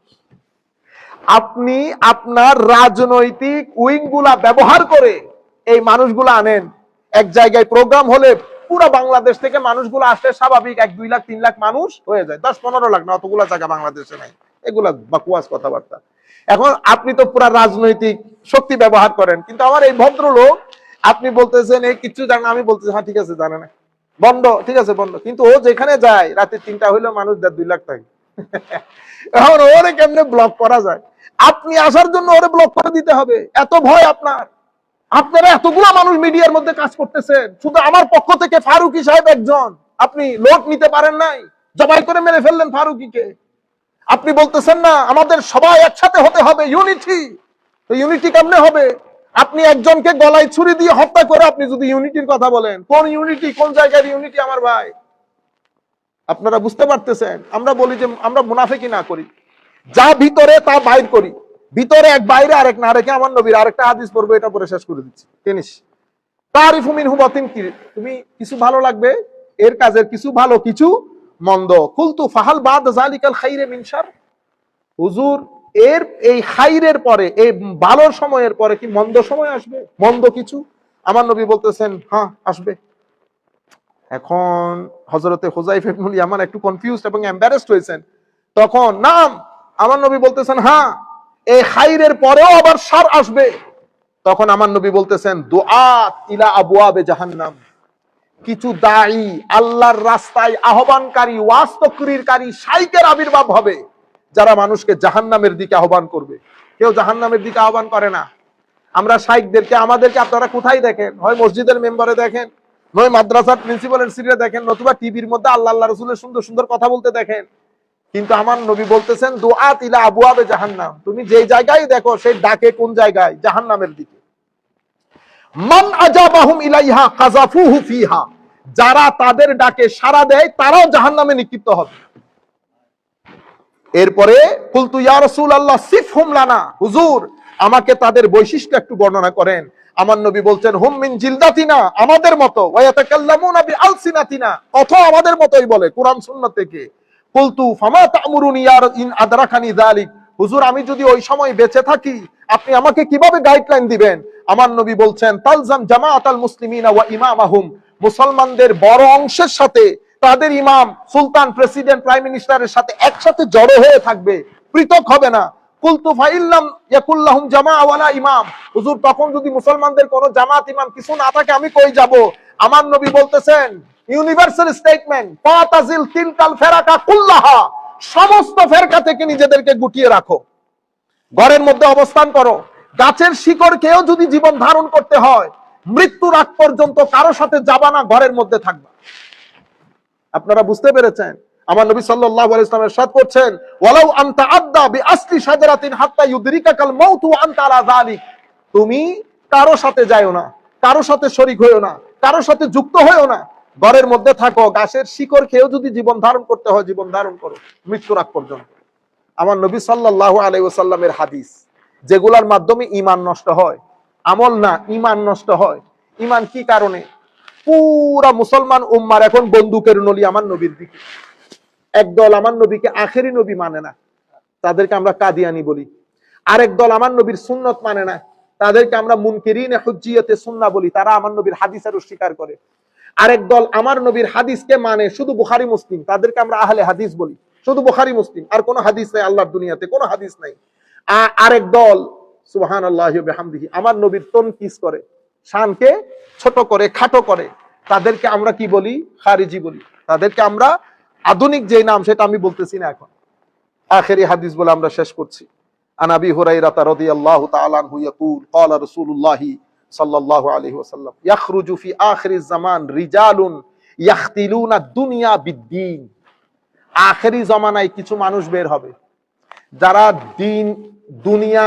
আপনি আপনার রাজনৈতিক উইং গুলা ব্যবহার করে এই মানুষগুলো আনেন, এক জায়গায় প্রোগ্রাম হলে পুরো বাংলাদেশ থেকে মানুষগুলো আসলে স্বাভাবিক 1-2 লাখ 3 লাখ মানুষ হয়ে যায়, 10-15 লাখ না, অতগুলা জায়গা বাংলাদেশে নাই, এগুলা বাকুয়াস কথাবার্তা। এখন আপনি তো পুরা রাজনৈতিক শক্তি ব্যবহার করেন, কিন্তু আমার এই ভদ্রলোক, আপনি বলতেছেন এই কিছু জানে না, আমি বলতেছি হ্যাঁ ঠিক আছে জানে না, বন্ধ, ঠিক আছে বন্ধ, কিন্তু ও যেখানে যায় রাতে 3টা হইলেও মানুষ 1.5-2 লাখ থাকে। এখন ওরে কেমনে ব্লক করা যায়? আপনি আসার জন্য ওরে ব্লক করে দিতে হবে, এত ভয় আপনার? আপনারা এতগুলা মানুষ মিডিয়ার মধ্যে কাজ করতেছেন, শুধু আমার পক্ষ থেকে ফারুকী সাহেব একজন, আপনি লোক নিতে পারেন নাই, জবাই করে মেরে ফেললেন ফারুকীকে। আপনি বলতেছেন না আমাদের সবাই একসাথে হতে হবে, ইউনিটি। তো ইউনিটি কেমনে হবে? আপনি একজনকে গলায় ছুরি দিয়ে হত্যা করে আপনি যদি ইউনিটির কথা বলেন, কোন ইউনিটি, কোন জায়গার ইউনিটি আমার ভাই? আপনারা বুঝতে পারতেছেন? আমরা বলি যে আমরা মুনাফিকি না করি, যা ভিতরে তা বাইর করি। ভিতরে এক, বাইরে আরেক না রেখে আমার নবীর আরেকটা হাদিস পড়বো, এটা পরে শেষ করে দিচ্ছি। জিনিস তারিফু মিনহু বাতিন কি, তুমি কিছু ভালো লাগবে এর কাজের কিছু ভালো কিছু মন্দ। কুলতু ফাহাল বাদ যালিকাল খাইরে মিন শার, হুজুর এর এই খাইরের পরে, এই ভালোর সময়ের পরে কি মন্দ সময় আসবে, মন্দ কিছু? আমার নবী বলতেছেন হ্যাঁ আসবে। এখন হযরতে হুযায়ফা ইবনুল ইয়ামান একটু কনফিউজড এবং এম্বারেসড হয়েছেন। তখন নাম, আমার নবী বলতেছেন হ্যাঁ এই খাইরের পরেও আবার শার আসবে। তখন আমার নবী বলতেছেন দুআত ইলা আবওয়াবে জাহান্নাম, কিছু দাঈ, আল্লাহর রাস্তায় আহ্বানকারী, ওয়াজ তাকরীরকারী শাইখের আবির্ভাব হবে, যারা মানুষকে জাহান্নামের দিকে আহ্বান করবে। কেউ জাহান্নামের দিকে আহ্বান করে না। আমরা শাইখদেরকে, আমাদেরকে আপনারা কোথায় দেখেন? হয় মসজিদের মেম্বারে দেখেন, নয় মাদ্রাসার প্রিন্সিপালের সিটে দেখেন, নতুবা টিভির মধ্যে আল্লাহ আল্লাহ রাসূলের সুন্দর সুন্দর কথা বলতে দেখেন। কিন্তু আমার নবী বলতেছেন দুআত ইলা আবওয়াবে জাহান্নাম, তুমি যে জায়গায় দেখো সেই ডাকে কোন জায়গায়? জাহান্নামের দিকে। মান আজাবাহুম ইলাইহা কাযাফুহু ফিহা, যারা তাদের ডাকে সাড়া দেয় তারাও জাহান্নামে নিক্ষিপ্ত হবে। এরপরে কুলতু ইয়া রাসূলুল্লাহ সিফহুম লানা, হুজুর আমাকে তাদের বৈশিষ্ট্য একটু বর্ণনা করেন। আমার নবী বলছেন হুম মিন জিলদাতিনা, আমাদের মতো, ওয়া ইয়াতাকাল্লামুনা বিআলসিনাতিনা, কথা আমাদের মতোই বলে কোরআন সুন্নাহ থেকে। কুলতু ফামা তা'মুরুনি ইয়া ইন আদরাকানি যালিক, হুজুর আমি যদি ওই সময় বেঁচে থাকি আপনি আমাকে কিভাবে গাইডলাইন দিবেন? আমার নবী বলছেন তালজাম জামাআতাল মুসলিমিনা ওয়া ইমামাহুম, মুসলমানদের বড় অংশের সাথে তাদের ইমাম, সুলতান, প্রেসিডেন্ট, প্রাইম মিনিস্টারের সাথে একসাথে জড়ো হয়ে থাকবে, পৃথক হবে না। কুলতু ফাইল্লাম ইয়াকুল্লাহুম জামাআ ওয়ালা ইমাম, হুজুর তখন যদি মুসলমানদের কোনো জামাত, ইমাম কিছু না থাকে আমি কই যাব? আমার নবী বলতেছেন ইউনিভার্সাল স্টেটমেন্ট, ফাতাজিল তিলকাল ফেরাকা কুল্লাহা, সমস্ত ফেরকা থেকে নিজেদেরকে গুটিয়ে রাখো, ঘরের মধ্যে অবস্থান করো। গাছের শিকড়কেও যদি জীবন ধারণ করতে হয় মৃত্যুর আগ পর্যন্ত কারো সাথে যাবা না, ঘরের মধ্যে থাকবা। আপনারা বুঝতে পেরেছেন? আমার নবী সাল্লাল্লাহু আলাইহি ওয়াসাল্লাম ইরশাদ করছেন ওয়ালাউ আনতা আদা বিআসলি শাজারাতিন হাত্তা ইউদরিকাকাল মাউত ওয়া আনতা আলা যালিক, তুমি কারো সাথে যায়ও না, কারো সাথে শরীক হইও না, কারো সাথে যুক্ত হইও না, ঘরের মধ্যে থাকো। গাছের শিকড় খেয়েও যদি জীবন ধারণ করতে হয় জীবন ধারণ করো মৃত্যুর আগ পর্যন্ত। আমার নবী সাল্লাল্লাহু আলাইহি ওয়াসাল্লামের হাদিস, যেগুলোর মাধ্যমে ঈমান নষ্ট হয়, আমল না ঈমান নষ্ট হয়। ঈমান কি কারণে? পুরা মুসলমান উম্মার এখন বন্দুকের নলি আমার নবীর দিকে। একদল আমার নবীকে আখেরি নবী মানে না, তাদেরকে আমরা কাদিয়ানি বলি। আরেক দল আমার নবীর সুন্নত মানে না, তাদেরকে আমরা মুনকিরিনে হুজ্জিয়তে সুন্নাহ বলি, তারা আমার নবীর হাদিসের অস্বীকার করে। আরেক দল আমার নবীর হাদিসকে মানে শুধু বুখারী মুসলিম, তাদেরকে আমরা আহলে হাদিস বলি, শুধু বুখারী মুসলিম, আর কোনো হাদিস নাই, আল্লাহর দুনিয়াতে কোনো হাদিস নাই। আরেক দল সুবহানাল্লাহি ওয়া বিহামদিহি আমার নবীর তনকিস করে, শানকে ছোট করে, খাটো করে, তাদেরকে আমরা কি বলি? খারিজি বলি। তাদেরকে আমরা আধুনিক যে নাম সেটা আমি বলতেছি না এখন, আখেরি হাদিস বলে আমরা শেষ করছি। আন আবি হুরায়রা রাদিয়াল্লাহু তাআলা আনহু ইয়াকুল ক্বালা রাসূলুল্লাহ সাল্লাল্লাহু আলাইহি ওয়াসাল্লাম ইয়াখরুজু ফি আখিরিজ জামান রিজালুন ইয়াখতিলুনা দুনিয়া বিদ্দীন, আখেরি জামানায় কিছু মানুষ বের হবে যারা দুনিয়া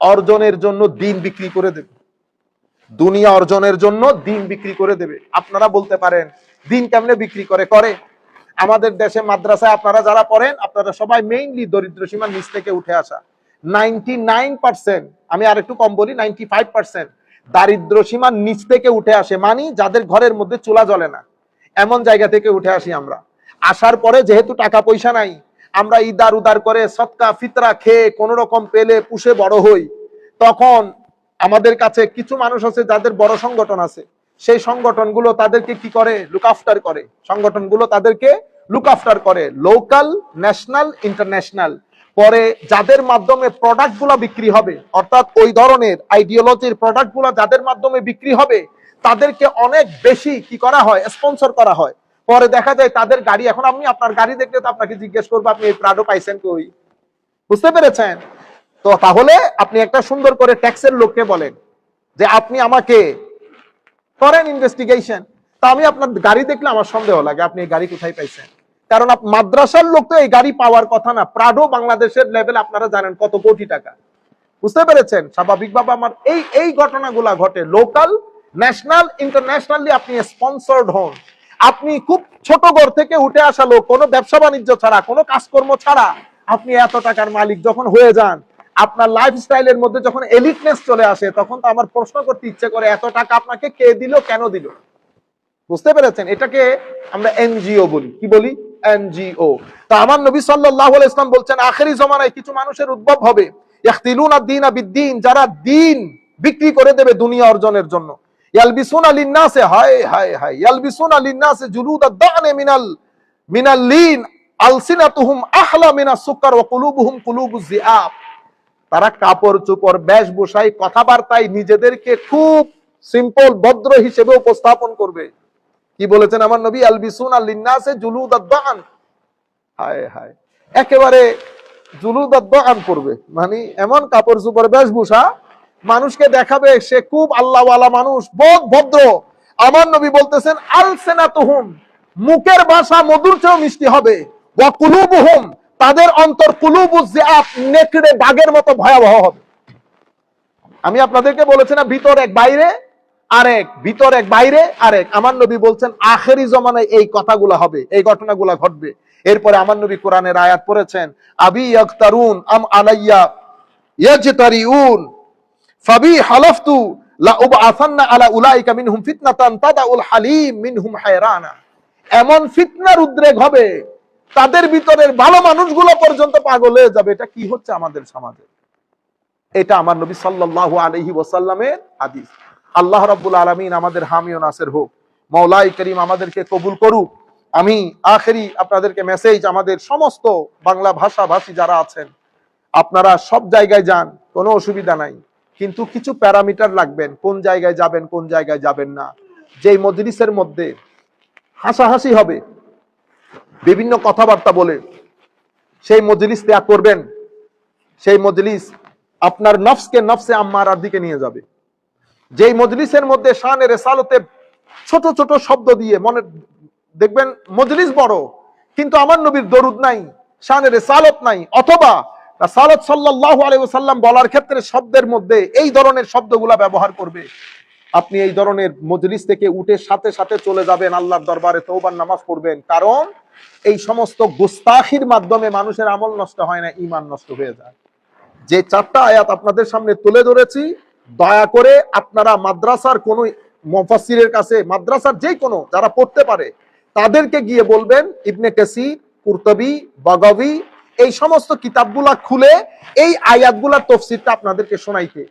অর্জনের জন্য দিন বিক্রি করে দেবে, দুনিয়া অর্জনের জন্য দিন বিক্রি করে দেবে। আপনারা বলতে পারেন দিন কেমনে বিক্রি করে? আমাদের দেশে মাদ্রাসায় আপনারা যারা পড়েন আপনারা সবাই মেইনলি দরিদ্র সীমার নিচ থেকে উঠে আসা। 99%, আমি আর একটু কম বলি 95% দারিদ্র সীমার নিচ থেকে উঠে আসে, মানে যাদের ঘরের মধ্যে চুলা জ্বলে না, এমন জায়গা থেকে উঠে আসি আমরা। আসার পরে যেহেতু টাকা পয়সা নাই, আমরা ইদার উদার করে সদকা ফিতরা খেয়ে কোন রকম পেলে পুষে বড় হই। তখন আমাদের কাছে কিছু মানুষ আছে যাদের বড় সংগঠন আছে, সেই সংগঠনগুলো তাদেরকে কি করে? লুক আফটার করে। সংগঠনগুলো তাদেরকে লুক আফটার করে, লোকাল, ন্যাশনাল, ইন্টারন্যাশনাল। পরে যাদের মাধ্যমে প্রোডাক্টগুলো বিক্রি হবে, অর্থাৎ ওই ধরনের আইডিওলজির প্রোডাক্টগুলো যাদের মাধ্যমে বিক্রি হবে তাদেরকে অনেক বেশি কি করা হয়? স্পন্সর করা হয়। পরে দেখা যায় তাদের গাড়ি, এখন আমি আপনার গাড়ি দেখলে তো আপনাকে জিজ্ঞেস করবো আপনি এই প্রাডো পাইছেন কই? বুঝতে পেরেছেন? তো তাহলে আপনি একটা সুন্দর করে ট্যাক্সের লোককে বলেন যে আপনি আমাকে করেন ইনভেস্টিগেশন, তা আমি আপনার গাড়ি দেখলে আমার সন্দেহ লাগে, আপনি এই গাড়ি কোথায় পাইছেন? কারণ মাদ্রাসার লোক তো এই গাড়ি পাওয়ার কথা না। প্রাডো বাংলাদেশের লেভেল আপনারা জানেন কত কোটি টাকা, বুঝতে পেরেছেন? স্বাভাবিকভাবে আমার এই ঘটনাগুলা ঘটে। লোকাল, ন্যাশনাল, ইন্টারন্যাশনালি আপনি স্পন্সর্ড হন। আপনি খুব ছোট ঘর থেকে উঠে আসা লোক, কোনো ব্যবসা বাণিজ্য ছাড়া, কোনো কাজকর্ম ছাড়া আপনি এত টাকার মালিক যখন হয়ে যান, আপনার লাইফস্টাইলের মধ্যে যখন এলিটনেস চলে আসে, তখন তো আমার প্রশ্ন করতে ইচ্ছে করে, এত টাকা আপনাকে কে দিল, কেন দিল? বুঝতে পেরেছেন? এটাকে আমরা এনজিও বলি। কি বলি? এনজিও। তা আমার নবী সাল্লাল্লাহু আলাইহি ওয়াসাল্লাম বলছেন, আখেরি জমানায় কিছু মানুষের উদ্ভব হবে, ইয়াখতিলুনা দ্বীনা বিদ্দীন, যারা দ্বীন বিক্রি করে দেবে দুনিয়া অর্জনের জন্য। ইয়ালবিসুনা লিন্নাসে, হায় হায় হায়, ইয়ালবিসুনা লিন্নাসে জুলুদাদ দা'নে মিনাল লিন আলসিনাতুহুম আহলা মিনাস সুকার ওয়া কুলুবুহুম কুলুবুজ যিআব। তারা কাপড় চোপড়, বেশভূষায়, কথাবার্তায় নিজেদেরকে খুব সিম্পল, ভদ্র হিসেবে উপস্থাপন করবে। কি বলেছেন আমার নবী? আলবিসুনা লিন্নাসে জুলুদাদ দা'ন, হায় হায়, একেবারে জুলুদাদ দা'ন করবে, মানে এমন কাপড় চোপড়, বেশভূষা, মানুষকে দেখাবে সে খুব আল্লাহওয়ালা মানুষ, বহুত ভদ্র। আমার নবী বলতেছেন, আলসিনাতুহুম, মুখের ভাষা মধুর চেয়েও মিষ্টি হবে, ওয়া কুলুবুহুম, তাদের অন্তর কুলুবুজ যিআব, নেকড়ে বাঘের মতো ভয়াবহ হবে। আমি আপনাদেরকে বলেছি না, ভিতর এক বাইরে আরেক, ভিতর এক বাইরে আরেক। আমার নবী বলছেন আখেরি জমানায় এই কথাগুলো হবে, এই ঘটনাগুলো ঘটবে। এরপরে আমার নবী কোরআনের আয়াত পড়েছেন, আবি ইয়াগতারুন আম আলাইয়া ইয়াজতারিউন ফাবি হালাফতু লা উবআসান্না আলা উলাইকা মিনহুম ফিতনাতান তাদাউল হালিম মিনহুম হায়রানা। এমন ফিতনার উদ্রেক হবে, তাদের ভিতরের ভালো মানুষগুলো পর্যন্ত পাগল হয়ে যাবে। এটা কি হচ্ছে আমাদের সমাজে? এটা আমার নবী সাল্লাল্লাহু আলাইহি ওয়াসাল্লামের হাদিস। আল্লাহ রাব্বুল আলামিন আমাদের হামি ও নাসির হোক। মাওলাই করিম আমাদেরকে কবুল করুক। আমি আখেরি আপনাদেরকে মেসেজ, আমাদের সমস্ত বাংলা ভাষাভাষী যারা আছেন, আপনারা সব জায়গায় যান, কোনো অসুবিধা নাই, কিন্তু কিছু প্যারামিটার রাখবেন, কোন জায়গায় যাবেন, কোন জায়গায় যাবেন না। যেই মজলিসের মধ্যে হাসাহাসি হবে, বিভিন্ন কথাবার্তা বলে, সেই মজলিস ত্যাগ করবেন। সেই মজলিস আপনার নফসকে নফসে আম্মারার দিকে নিয়ে যাবে। যেই মজলিসের মধ্যে শানে রিসালাতে ছোট ছোট শব্দ দিয়ে, মনে দেখবেন মজলিস বড় কিন্তু আমার নবীর দরুদ নাই, শানে রিসালাত নাই, অথবা রাসূল সাল্লাল্লাহু আলাইহি ওয়াসাল্লাম বলার ক্ষেত্রে শব্দের মধ্যে এই ধরনের শব্দগুলা ব্যবহার করবে, আপনি এই ধরনের মজলিস থেকে উঠে সাথে সাথে চলে যাবেন, আল্লাহর দরবারে তওবার নামাজ পড়বেন। কারণ এই সমস্ত গুস্তাখির মাধ্যমে মানুষের আমল নষ্ট হয় না, ঈমান নষ্ট হয়ে যায়। যে চারটা আয়াত আপনাদের সামনে তুলে ধরেছি, দয়া করে আপনারা মাদ্রাসার কোন মুফাসসিরের কাছে, মাদ্রাসার যে কোনো যারা পড়তে পারে তাদেরকে গিয়ে বলবেন ইবনে কাসির, কুরতুবী, বাগাবী, এই সমস্ত কিতাবগুলা খুলে এই আয়াতগুলার তাফসীরটা আপনাদেরকে শোনাইতে।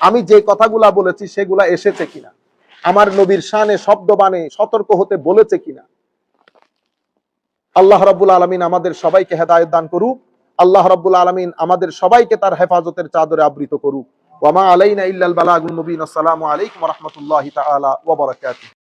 আমি যে কথাগুলা বলেছি সেগুলা এসেছে কিনা, আমার নবীর শানে শব্দবাণে সতর্ক হতে বলেছে কিনা। আল্লাহ রাব্বুল আলামিন আমাদের সবাইকে হেদায়েত দান করুক। আল্লাহ রাব্বুল আলামিন আমাদের সবাইকে তার হেফাজতের চাদরে আবৃত করুক। ওয়া মা আলাইনা ইল্লাল বালাগুল মুবিন। আসসালামু আলাইকুম ওয়া রাহমাতুল্লাহি তাআলা ওয়া বারাকাতুহু।